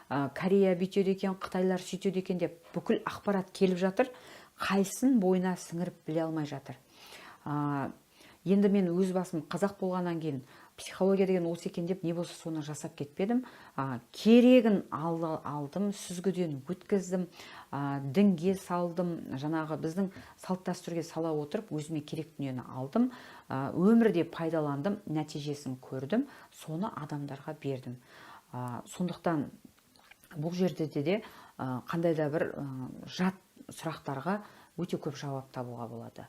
Корея бүйтеді екен, Қытайлар сөйтеді екен деп бүкіл ақпарат келіп жатыр, қайсын бойына сіңіріп біле алмай жатыр. Енді мен өз басым қазақ болғаннан кейін психология деген осы екен деп не болса соны жасап кетпедім. Керегін алдым, сүзгіден өткіздім, дінге салдым, жаңағы біздің салт дәстүрге сала отырып, өзіме керек дүниені алдым, өмірде пайдаландым, нәтижесін көрдім, соны адамдарға бердім. Сондықтан бұл жерде де қандай да бір жат сұрақтарға өте көп жауап табуға болады.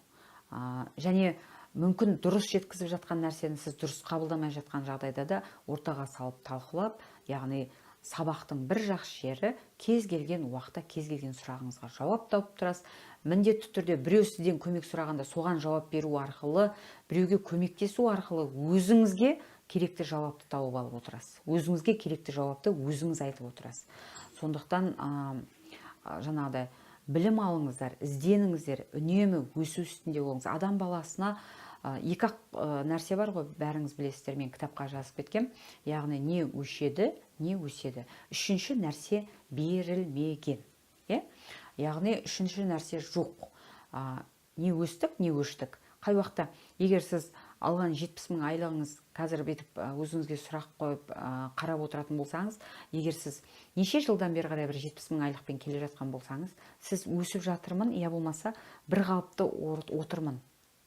Және мүмкін дұрыс жеткізіп жатқан нәрсені сіз дұрыс қабылдамай жатқан жағдайда да ортаға салып талқылап, яғни сабақтың бір жақсы жері кез келген уақытта кез келген сұрағыңызға жауап тауып тұрасыз. Міндетті түрде біреу сізден көмек сұрағанда соған жауап беру арқылы, біреуге көмектесу арқылы өзіңізге керекті жауапты тауып алып отырасыз. Өзіңізге керекті жауапты өзіңіз айтып отырасыз. Сондықтан жаңағыдай білім алыңыздар, ізденіңіздер, үнемі өсу үстінде болыңыз. Адам баласына екі нәрсе бар ғой, бәріңіз білесіздер, мен кітапқа жазып кеткем. Яғни не өшеді, не өседі. Үшінші нәрсе берілмеген. Яғни үшінші нәрсе жоқ. Не өстік, не өштік. Қай уақытта, егер сіз алған 70 000 айлығыңыз қазір бетіп өзіңізге сұрақ қойып қарап отыратын болсаңыз, егер сіз неше жылдан бері қарай бір 70 000 айлықпен келе жатқан болсаңыз, сіз өсіп жатырмын, я болмаса бір қалыпты отырмын,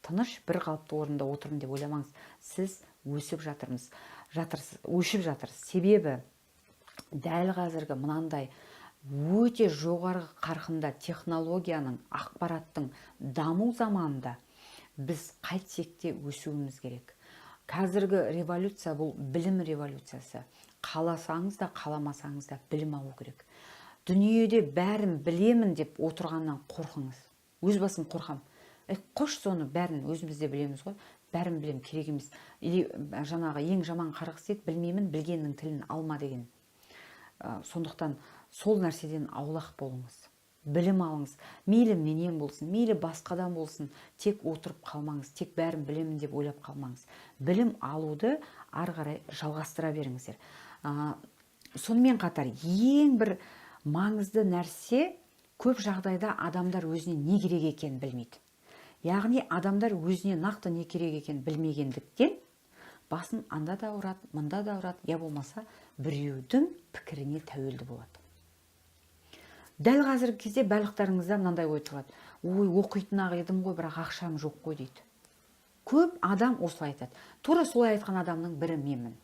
тыныш бір қалыпты орында отырмын деп ойламаңыз. Сіз өсіп өшіп жатырсыз. Себебі дәл қазіргі мынандай өте жоғары қарқында технологияның, ақпараттың даму заманында біз қайтсек те өсуіміз керек. Қазіргі революция бұл білім революциясы. Қаласаңыз да, қаламасаңыз да білім алу керек. Дүниеде бәрін білемін деп отырғаннан қорқыңыз. Өз басым қорқам. Қош соны бәрін өзімізде білеміз ғой. Бәрін білем, керек емес. Или жаңағы ең жаман қарғыс ет, білмеймін, білгеннің тілін алма деген. Сондықтан сол нәрседен аулақ болыңыз. Білім алыңыз. Мейлі менен болсын, мейлі басқадан болсын, тек отырып қалмаңыз, тек бәрін білемін деп ойлап қалмаңыз. Білім алуды ары қарай жалғастыра беріңіздер. Сонымен қатар ең бір маңызды нәрсе, көп жағдайда адамдар өзіне не керек екенін білмейді. Яғни адамдар өзіне нақты не керек екенін білмегендіктен басын анда да ұрады, мында да ұрады, я болмаса біреудің пікіріне тәуелді болады. Дәл қазіргі кезде барлықтарыңызда мынандай ой тұрады. Ой, оқитын-ақ едім ғой, бірақ ақшам жоқ қой дейді. Көп адам осылай айтады. Тура солай айтқан адамның бірі менмін.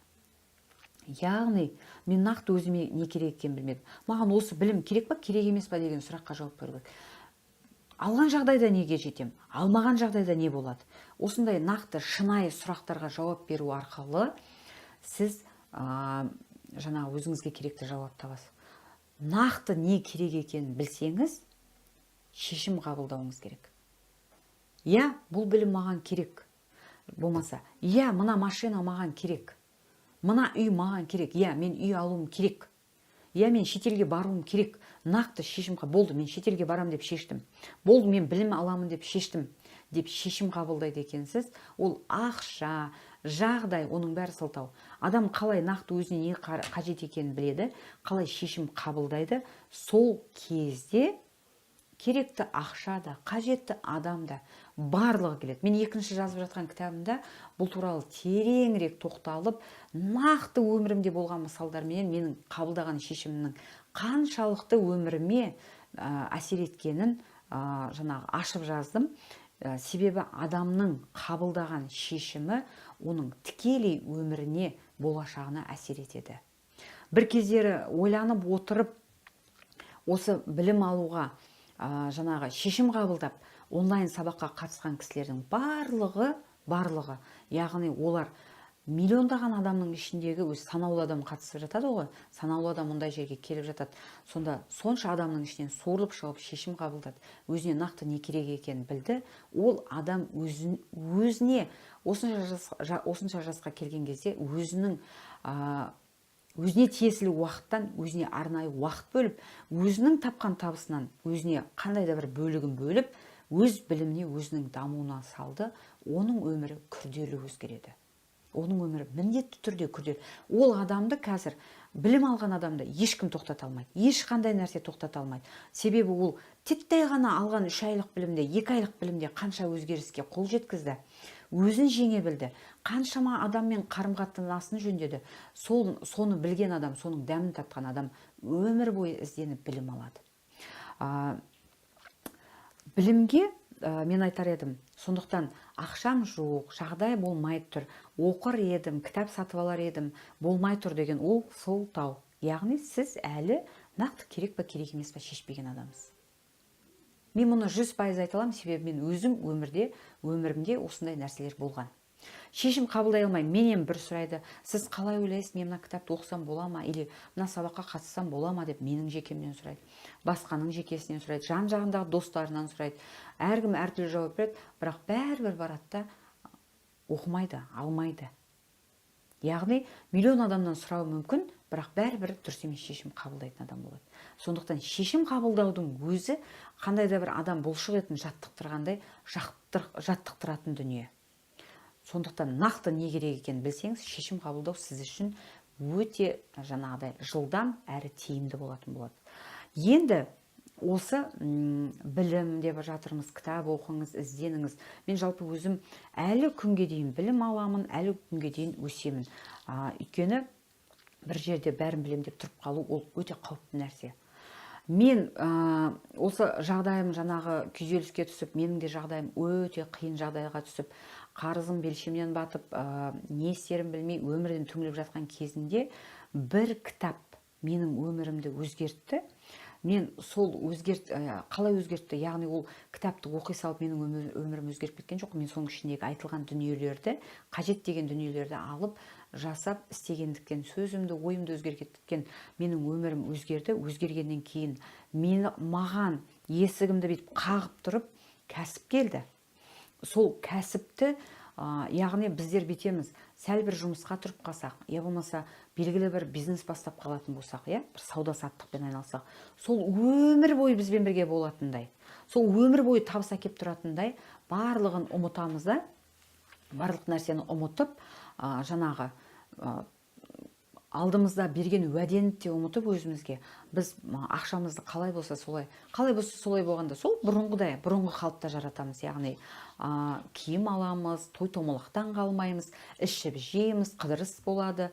Яғни, мен нақты өзіме не керек екенін білмедім. Маған осы білім керек па, керек емес па деген сұраққа жауап беру керек. Алған жағдайда неге жетем? Алмаған жағдайда не болады? Осындай нақты шынайы сұрақтарға жауап беру арқылы сіз жаңағы өзіңізге керекті жауап табасыз. Нақты не керек екенін білсеңіз, шешім қабылдауыңыз керек. Я, бұл білім маған керек. Болмаса, я, мына машина маған керек. Мына үй маған керек. Я, мен үй алуым керек. Я, мен шетелге баруым керек. Нақты шешім болды, мен шетелге барам деп шештім. Болды, мен білім аламын деп шештім. Деп шешім қабылдайды екенсіз. Ол ақша, жағдай, оның бәрі сылтау. Адам қалай нақты өзіне не қажет екенін біледі, қалай шешім қабылдайды, сол кезде керекті ақша да, қажетті адам да барлығы келеді. Мен екінші жазып жатқан кітабымда бұл туралы тереңірек тоқталып, нақты өмірімде болған мысалдармен менің қабылдаған шешімнің қаншалықты өміріме әсер еткенін жаңағы ашып жаздым. Себебі адамның қабылдаған шешімі оның тікелей өміріне, болашағына әсер етеді. Бір кездері ойланып отырып, осы білім алуға жаңағы шешім қабылдап, онлайн сабаққа қатысқан кісілердің барлығы, яғни олар миллиондаған адамның ішіндегі өз санаулы адам қатысып жатады ғой, санаулы адам мұндай жерге келіп жатады. Сонда сонша адамның ішінен суырылып шығып шешім қабылдады, өзіне нақты не керек екенін білді. Ол адам өзіне осынша жасқа келген кезде өзіне тиесілі уақыттан өзіне арнайы уақыт бөліп, өзінің тапқан табысынан өзіне қандай да бір бөлігін бөліп, өз біліміне, өзінің дамуына салды. Оның өмірі күрделі өзгереді. Оның өмірі міндетті түрде күрделі. Ол адамды қазір білім алған адамды ешкім тоқтата алмайды. Ешқандай нәрсе тоқтата алмайды. Себебі ол титтей ғана алған 3 айлық білімде, 2 айлық білімде қанша өзгеріске қол жеткізді. Өзін жеңе білді. Қаншама адаммен қарым-қатынасын жөндеді. Соны білген адам, соның дәмін татқан адам өмір бойы ізденіп білім алады. Білімге мен айтар едім, сондықтан ақшам жоқ, жағдай болмай тұр, оқыр едім, кітап сатып алар едім, болмай тұр деген ол сылтау. Яғни сіз әлі нақты керек па, керек емес па шешпеген адамсыз. Мен мұны 100% айта аламын, себебі мен өзім өмірімде осындай нәрселер болған. Шешім қабылдай алмай, менен бір сұрайды, сіз қалай ойлайсыз, мен мына кітапты оқысам бола ма, или мына сабаққа қатыссам бола ма деп менің жекемнен сұрайды. Басқаның жекесінен сұрайды, жан-жағындағы достарынан сұрайды. Әркім әртүрлі жауап береді, бірақ бәрібір барады да оқымайды, алмайды. Яғни миллион адамнан сұрауы мүмкін, бірақ бәрібір дұрыс емес шешім қабылдайтын адам болады. Сондықтан шешім қабылдаудың өзі қандай да бір адам бұлшық етін жаттықтырғандай жаттықтыратын дүние. Сондықтан нақты не керек екенін білсеңіз, шешім қабылдау сіз үшін өте жаңағыдай жылдам әрі тиімді болатын болады. Енді осы білім деп жатырмыз, кітап оқыңыз, ізденіңіз. Мен жалпы өзім әлі күнге дейін білім аламын, әлі күнге дейін өсемін. Өйткені бір жерде бәрін білем деп тұрып қалу ол өте қауіпті нәрсе. Мен осы жағдайым жаңағы күйзеліске түсіп, менің де жағдайым өте қиын жағдайға түсіп, қарызым белшемнен батып, не істерін білмей өмірден түңіліп жатқан кезінде бір кітап менің өмірімді өзгертті. мен сол қалай өзгертті, яғни ол кітапты оқи салып менің өмірім өзгеріп кеткен жоқ. Мен соның ішіндегі айтылған дүниелерді, қажет деген дүниелерді алып жасап істегендіктен сөзімді, ойымды өзгерткендіктен менің өмірім өзгерді. Өзгергеннен кейін маған есігімді бүйтіп қағып тұрып кәсіп келді. Сол кәсіпті, яғни біздер бетеміз, сәл бір жұмысқа тұрып қалсақ, я болмаса белгілі бір бизнес бастап қалатын болсақ, бір сауда саттықпен айналсақ, сол өмір бойы бізбен бірге болатындай, сол өмір бойы табыс әкеп тұратындай барлығын ұмытамыз да, барлық нәрсені ұмытып, жаңағы алдымызда берген уәдені де ұмытып өзімізге, біз ақшамызды қалай болса солай болғанда, сол бұрынғы қалыпта жаратамыз. Яғни киім аламыз, той томалақтан қалмаймыз, ішіп жейміз, қыдырыс болады,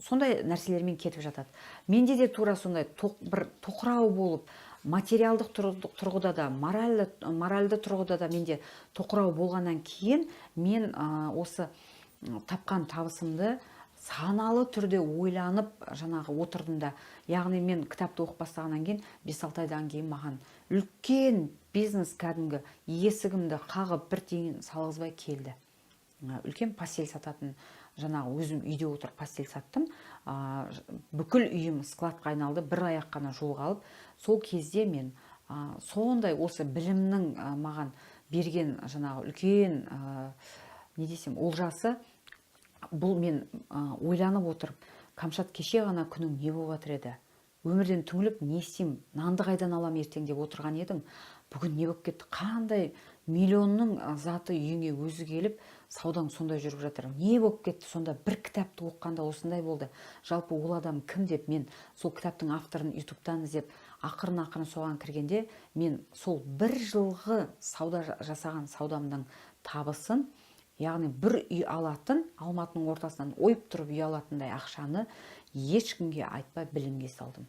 сондай нәрселермен кетіп жатады. Менде де тура сондай бір тоқырау болып, материалдық тұрғыда да, моральды тұрғыда да менде тоқырау болғаннан кейін мен осы тапқан табысымды саналы түрде ойланып жаңағы отырдым да, яғни мен кітапты оқып бастағаннан кейін 5-6 айдан кейін маған үлкен бизнес кәдімгі есігімді қағып бір тиын салғызбай келді. Үлкен постель сататын, жаңағы өзім үйде отырып постель саттым, бүкіл үйім складқа айналды, бір аяқ қана жол қалып. Сол кезде мен сондай осы білімнің маған берген жаңағы үлкен не десем олжасы, бұл мен ойланып отырып, Камшат, кеше ғана күнің не болып жатыр еді? Өмірден түңіліп, не істеймін? Нанды қайдан алам ертең деп отырған едің. Бүгін не болып кетті? Қандай миллионның заты үйіңе өзі келіп, саудаң сондай жүріп жатыр. Не болып кетті? Сонда бір кітапты оқығанда осындай болды. Жалпы ол адам кім деп мен сол кітаптың авторын ютубтан іздеп, ақырын соған кіргенде, мен сол бір жылғы жасаған саудамның табысын, яғни бір үй алатын, Алматының ортасынан ойып тұрып үй алатындай ақшаны ешкімге айтпай білімге салдым.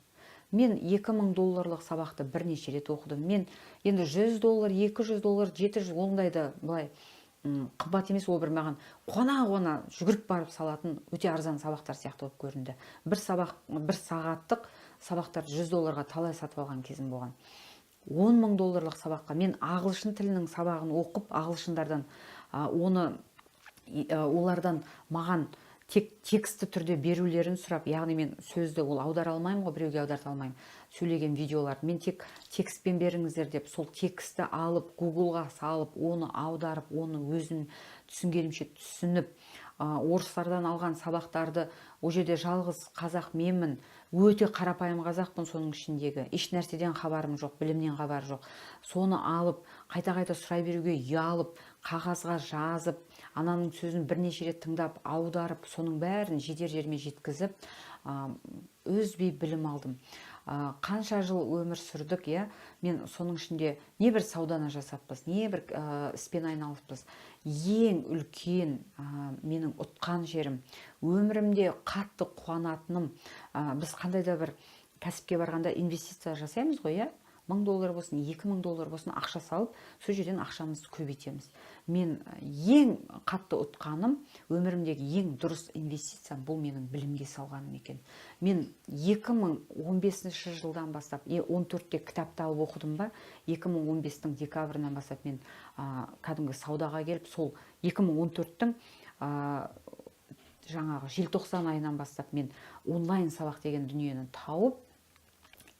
Мен $2000 сабақты бірнеше рет оқыдым. Мен енді $100, $200, $700 ондайды былай қымбат емес, ол бір маған қуана жүгіріп барып салатын өте арзан сабақтар сияқты болып көрінді. Бір сағаттық сабақтар $100-ға талай сатып алған кезім болған. $10,000 сабаққа мен ағылшын тілінің сабағын оқып, ағылшындардан олардан маған тек тексті түрде берулерін сұрап, яғни мен сөзді ол аудара алмаймын ғой, біреуге аударта алмаймын, сөйлеген видеоларды. Мен тек текстпен беріңіздер деп, сол тексті алып, Google-ға салып, оны аударып, оны өзім түсінгенімше түсініп, орыстардан алған сабақтарды, о жерде жалғыз қазақ менмін, өте қарапайым қазақпын соның ішіндегі, еш нәрседен хабарым жоқ, білімнен хабар жоқ. Соны алып, қайта сұрай беруге ұялып, қағазға жазып, ананың сөзін бірнеше рет тыңдап, аударып, соның бәрін жедер жеріме жеткізіп, өзбей білім алдым. Қанша жыл өмір сүрдік, мен соның ішінде не бір сауданы жасаппыз, не бір іспен айналыспыз. Ең үлкен менің ұтқан жерім, өмірімде қатты қуанатыным, біз қандай да бір кәсіпке барғанда инвестиция жасаймыз ғой, $1000 болсын, $2000 болсын ақша салып, сол жерден ақшамызды көбейтеміз. Мен ең қатты ұтқаным, өмірімдегі ең дұрыс инвестиция бұл менің білімге салғаным екен. Мен 2015 жылдан бастап, 14-те кітапты алып оқыдым ба, 2015-тің декабрынан бастап мен кәдімгі саудаға келіп, сол 2014-тің жаңағы желтоқсан айынан бастап мен онлайн сабақ деген дүниені тауып,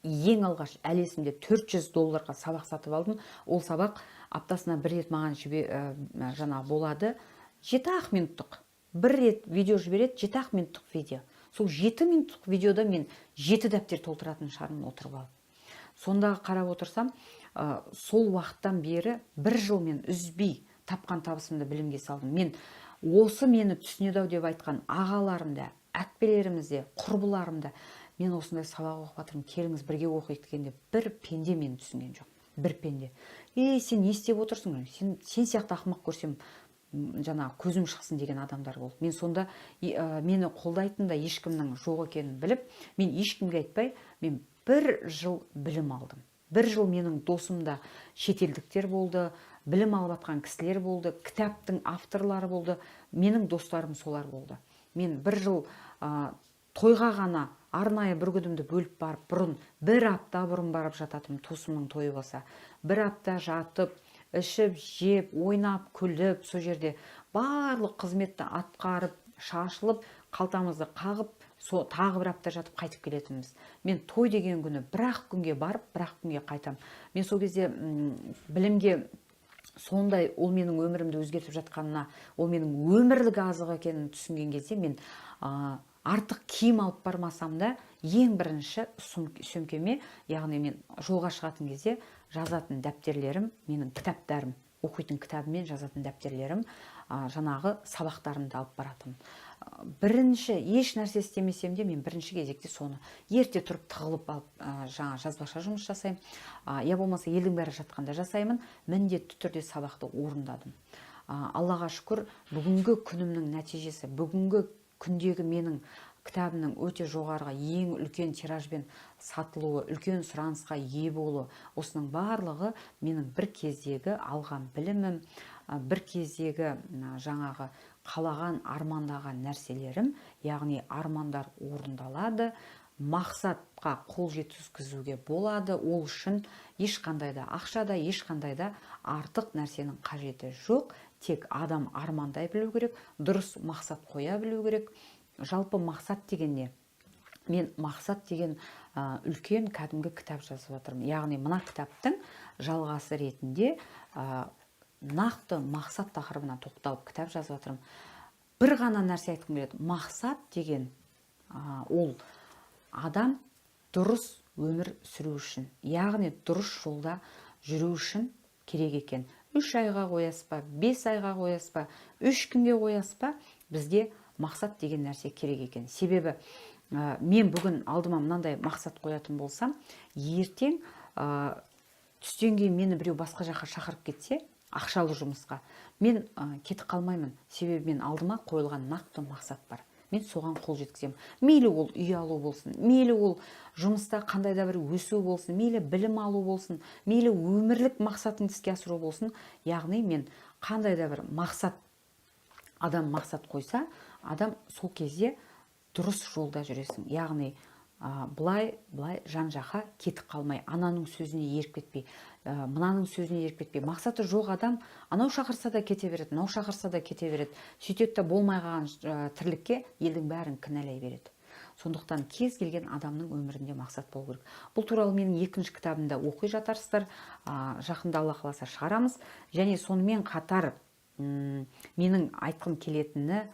ең алғаш әлесімде $400-ға сабақ сатып алдым. Ол сабақ аптасына бір рет маған жаңағы болады. 7 минуттық. Бір рет видео жібереді, 7 минуттық видео. Сол 7 минуттық видеода мен 7 дәптер толтыратын шығармын отырып алып. Сондағы қарап отырсам, сол уақыттан бері бір жыл мен үзбей тапқан табысымды білімге салдым. Мен осы мені түсінеді деп айтқан ағаларымда, әпкелерімізде, құрбыларымда, мен осындай сабақ оқып жатырмын, келіңіз бірге оқиық дегенде бір пенде мені түсінген жоқ. Бір пенде. Сен не істеп отырсың? Сен сияқты ақымақ көрсем, жаңағы көзім шықсын деген адамдар болды. Мен сонда мені қолдайтын да ешкімнің жоқ екенін біліп, мен ешкімге айтпай, мен бір жыл білім алдым. Бір жыл менің досымда шетелдіктер болды, білім алып жатқан кісілер болды, кітаптың авторлары болды, менің достарым солар болды. Мен бір жыл тойға ғана арнайы бір күнімді бөліп барып, бұрын бір апта бұрын барып жататым, туысымның тойы болса. Бір апта жатып, ішіп, жеп, ойнап, күліп, сол жерде барлық қызметті атқарып, шашылып, қалтамызды қағып, тағы бір апта жатып қайтып келетінбіз. Мен той деген күні бір-ақ күнге барып, бір-ақ күнге қайтам. Мен сол кезде білімге сондай, ол менің өмірімді өзгертіп жатқанына, ол менің өмірлік азық екенін түсінген кезде мен артық киім алып бармасам да, ең бірінші сөмкеме, яғни мен жолға шығатын кезде жазатын дәптерлерім, менің кітаптарым, оқитын кітабым мен жазатын дәптерлерім, жаңағы сабақтарымды алып баратым. Бірінші еш нәрсе істемесем де, мен бірінші кезекте соны ерте тұрып тығылып алып жаңа жазбаша жұмыс жасаймын. Я болмаса елдің бәрі жатқанда жасаймын. Міндетті түрде сабақты орындадым. Аллаға шүкір, бүгінгі күнімнің нәтижесі, бүгінгі күндегі менің кітабымның өте жоғарғы, ең үлкен тиражбен сатылуы, үлкен сұранысқа ие болуы, осының барлығы менің бір кездегі алған білімім, бір кездегі жаңағы қалаған, армандаған нәрселерім, яғни армандар орындалады, мақсатқа қол жеткізуге болады. Ол үшін ешқандай да ақшада, ешқандай да артық нәрсенің қажеті жоқ. Тек адам армандай білу керек, дұрыс мақсат қоя білу керек. Жалпы мақсат деген не? Мен мақсат деген үлкен кәдімгі кітап жазып жатырмын. Яғни мына кітаптың жалғасы ретінде нақты мақсат тақырыбына тоқталып кітап жазып жатырмын. Бір ғана нәрсе айтқым келеді. Мақсат деген ол адам дұрыс өмір сүру үшін, яғни дұрыс жолда жүру үшін керек екен. 3 айға қоясыз ба, 5 айға қоясыз ба, 3 күнге қоясыз ба, бізге мақсат деген нәрсе керек екен. Себебі мен бүгін алдыма мынандай мақсат қоятын болсам, ертең түстен кейін мені біреу басқа жаққа шақырып кетсе, ақшалы жұмысқа, мен кетіп қалмаймын. Себебі мен алдыма қойылған нақты мақсат бар. Мен соған қол жеткіземін. Мейлі ол үй алу болсын, мейлі ол жұмыста қандай да бір өсу болсын, мейлі білім алу болсын, мейлі өмірлік мақсатын іске асыру болсын. Яғни мен қандай да бір мақсат, адам мақсат қойса, адам сол кезде дұрыс жолда жүресің. Яғни былай жан-жаққа кетіп қалмай, ананың сөзіне еріп кетпей, мынаның сөзіне еріп кетпей. Мақсаты жоқ адам анау шақырса да кете береді, мынау шақырса да кете береді. Сөйтеді, болмай қалған тірлікке елдің бәрін кінәлай береді. Сондықтан кез келген адамның өмірінде мақсат болу керек. Бұл туралы менің 2-ші кітабымда оқи жатарсыздар. Жақында Алла қаласа шығарамыз. Және сонымен қатар менің айтқым келетіні,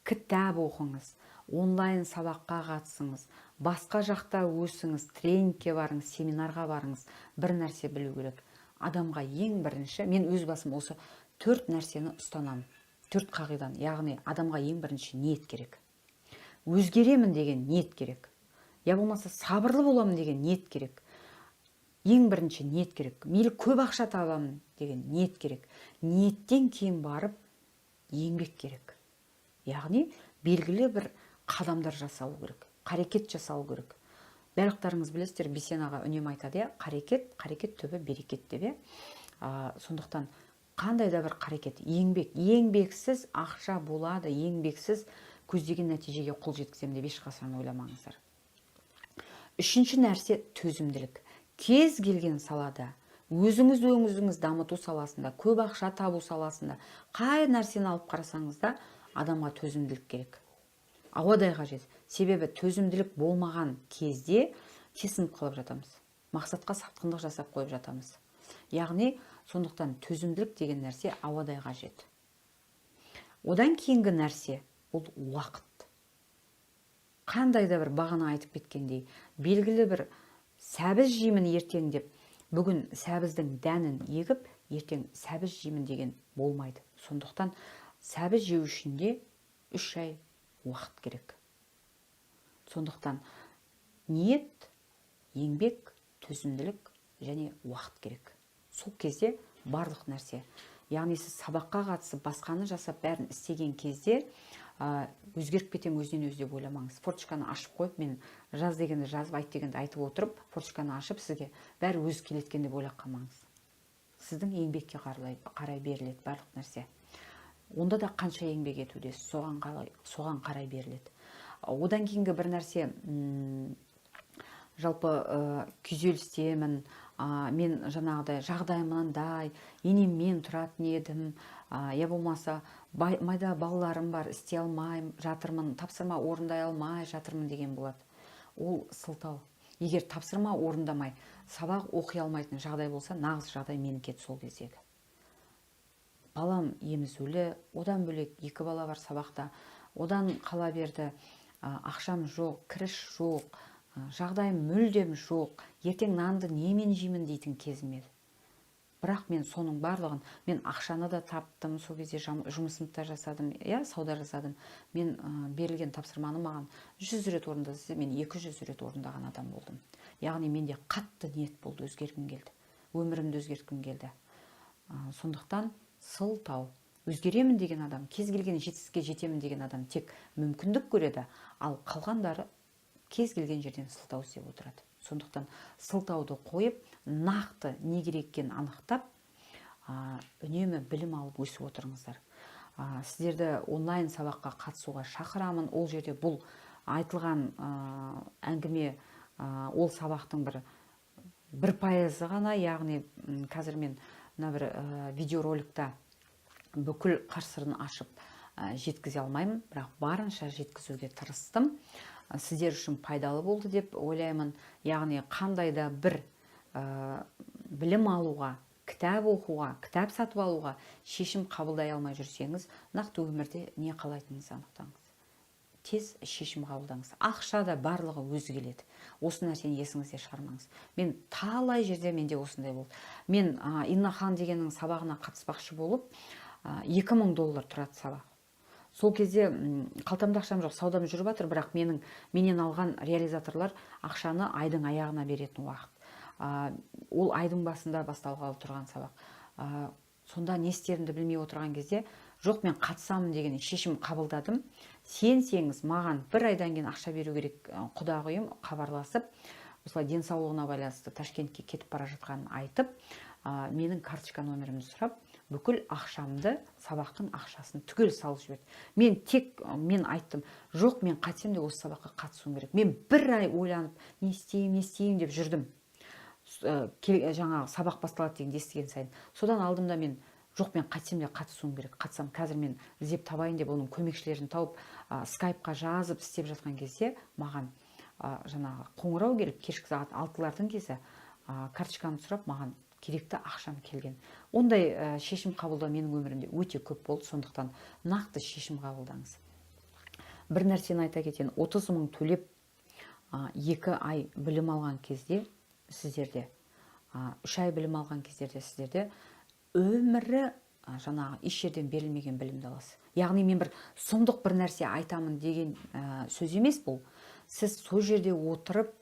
кітап оқыңыз, онлайн сабаққа қатысыңыз, басқа жақта өсіңіз, тренингке барыңыз, семинарға барыңыз. Бір нәрсе білу керек. Адамға ең бірінші, мен өз басым осы 4 нәрсені ұстанамын. 4 қағидан. Яғни адамға ең бірінші ниет керек. Өзгеремін деген ниет керек. Я болмаса сабырлы боламын деген ниет керек. Ең бірінші ниет керек. Мейлі көп ақша табамын деген ниет керек. Ниеттен кейін барып еңбек керек. Яғни белгілі бір қадамдар жасау керек. Қарекет жасау керек. Барлықтарыңыз білесіздер, Бесен аға үнемі айтады, қарекет түбі берекет деп. Сондықтан қандай да бір қарекет, еңбек, еңбексіз ақша болады, еңбексіз көздеген нәтижеге қол жеткіземін деп ешқашан ойламаңыздар. 3-ші нәрсе төзімділік. Кез келген салада, өзіңіз дамыту саласында, көп ақша табу саласында, қай нәрсені алып қарасаңыз да адамға төзімділік керек. Ауадай қажет. Себебі төзімділік болмаған кезде тесініп қалып жатамыз. Мақсатқа сатқындық жасап қойып жатамыз. Яғни, сондықтан төзімділік деген нәрсе ауадай қажет. Одан кейінгі нәрсе ол уақыт. Қандай да бір бағана айтып кеткендей, белгілі бір сәбіз жеймін ертең деп, бүгін сәбіздің дәнін егіп, ертең сәбіз жеймін деген болмайды. Сондықтан сәбіз жеу үшін де 3 ай уақыт керек. Сондықтан ниет, еңбек, төзімділік және уақыт керек. Сол кезде барлық нәрсе. Яғни сіз сабаққа қатысып, басқаны жасап, бәрін істеген кезде өзгеріп кетем өзінен өзі деп ойламаңыз. Форточканы ашып қойып, мен жаз дегенді жазып, айт дегенді айтып отырып, форточканы ашып, сізге бәрі өзі келеткен деп ойлап қалмаңыз. Сіздің еңбекке қарай беріледі барлық нәрсе. Онда да қанша еңбек етудесіз, соған қарай беріледі. Одан кейінгі бір нәрсе, жалпы күйзелістемін, мен жаңағыдай жағдайым мынандай, енеммен тұратын едім, я болмаса майда балаларым бар, істей алмай жатырмын, тапсырма орындай алмай жатырмын деген болады. Ол сылтау. Егер тапсырма орындамай, сабақ оқи алмайтын жағдай болса, нағыз жағдай менікі сол кездегі. Балам емізулі, одан бөлек 2 бала бар сабақта, одан қала берді, ақшам жоқ, кіріс жоқ, жағдайым мүлдем жоқ, ертең нанды немен жеймін дейтін кезім еді. Бірақ мен соның барлығын, мен ақшаны да таптым, сол кезде жұмысымды да жасадым, сауда жасадым. Мен берілген тапсырманы маған 100 рет орындаса, мен 200 рет орындаған адам болдым. Яғни менде қатты ниет болды, өзгергім келді. Өмірімді өзгерткім келді. Сондықтан сылтау. Өзгеремін деген адам, кез келген жетістікке жетемін деген адам тек мүмкіндік көреді, ал қалғандары кез келген жерден сылтау іздеп отырады. Сондықтан сылтауды қойып, нақты не керек екенін анықтап, үнемі білім алып өсіп отырыңыздар. Сіздерді онлайн сабаққа қатысуға шақырамын. Ол жерде бұл айтылған әңгіме, ол сабақтың бір пайызы ғана, яғни қазір мен бір видеороликта бүкіл қыр-сырын ашып жеткізе алмаймын, бірақ барынша жеткізуге тырыстым. Сіздер үшін пайдалы болды деп ойлаймын. Яғни қандай да бір білім алуға, кітап оқуға, кітап сатып алуға шешім қабылдай алмай жүрсеңіз, нақты өмірде не қалайтыныңызды анықтаңыз. Тез шешім қабылдаңыз. Ақша да барлығы өзі келеді. Осы нәрсені есіңізде шығармаңыз. Мен талай жерде менде осындай болды. Мен Инна Хан дегеннің сабағына қатыспақшы болып, $2000 тұрады сабақ. Сол кезде қалтамда ақшам жоқ, саудам жүріп жатыр, бірақ менен алған реализаторлар ақшаны айдың аяғына беретін уақыт. Ол айдың басында басталғалы тұрған сабақ. Сонда не істерімді білмей отырған кезде, жоқ, мен қатысамын деген шешім қабылдадым. Сенсеңіз, маған 1 айдан кейін ақша беру керек, құдағиым хабарласып, осылай денсаулығына байланысты Ташкентке кетіп бара жатқанын айтып, менің карточка номерімді сұрап, бүкіл ақшамды, сабақтың ақшасын түгел салып жіберді. Мен айттым, жоқ, мен қатысам деп осы сабаққа қатысуым керек. Мен 1 ай ойланып, не істеймін деп жүрдім. Жаңағы сабақ басталады деген естіген сайын. Содан алдымда мен, жоқ, мен қатысам деп қатысуым керек. Қатысам, қазір мен іздеп табайын деп оның көмекшілерін тауып, скайпқа жазып істеп жатқан кезде маған жаңағы қоңырау келіп, кешкі сағат 6-лардың кезі карточкамды сұрап, маған керекті ақшам келген. Ондай шешім қабылдау менің өмірімде өте көп болды, сондықтан нақты шешім қабылдаңыз. Бір нәрсені айта кетейін, 30 000 төлеп 2 ай білім алған кезде сіздерде, 3 ай білім алған кездерде сіздерде өмірі жаңағы еш жерден берілмеген білімді аласыз. Яғни мен бір сұмдық бір нәрсе айтамын деген сөз емес бұл. Сіз сол жерде отырып,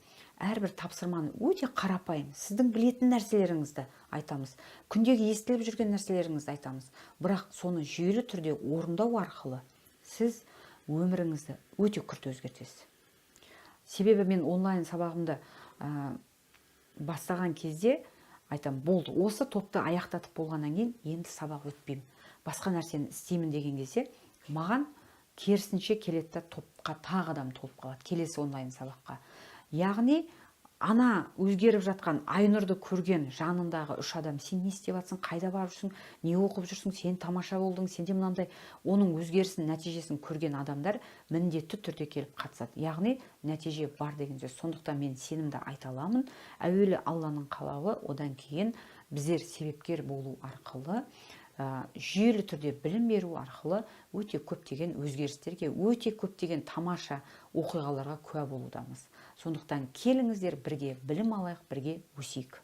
әрбір тапсырманы өте қарапайым, сіздің білетін нәрселеріңізді айтамыз. Күндегі естіліп жүрген нәрселеріңізді айтамыз. Бірақ соны жүйелі түрде орындау арқылы сіз өміріңізді өте күрт өзгертесіз. Себебі мен онлайн сабағымды бастаған кезде айтам, болды, осы топты аяқтатып болғаннан кейін енді сабақ өтпеймін, басқа нәрсені істеймін деген кезде, маған керісінше келетті топқа тағы адам толып қалады, келесі онлайн сабаққа. Яғни, ана өзгеріп жатқан Айнұрды көрген жанындағы 3 адам, сен не істеп жатсың, қайда барып жүрсің, не оқып жүрсің, сен тамаша болдың, сенде мынандай, оның өзгерісін, нәтижесін көрген адамдар міндетті түрде келіп қатысады. Яғни, нәтиже бар деген сөз. Сондықтан мен сенімді айта аламын. Әуелі Алланың қалауы, одан кейін біздер себепкер болу арқылы, жүйелі түрде білім беру арқылы өте көптеген өзгерістерге, өте көптеген тамаша оқиғаларға куә болудамыз. Сондықтан келіңіздер бірге білім алайық, бірге өсейік.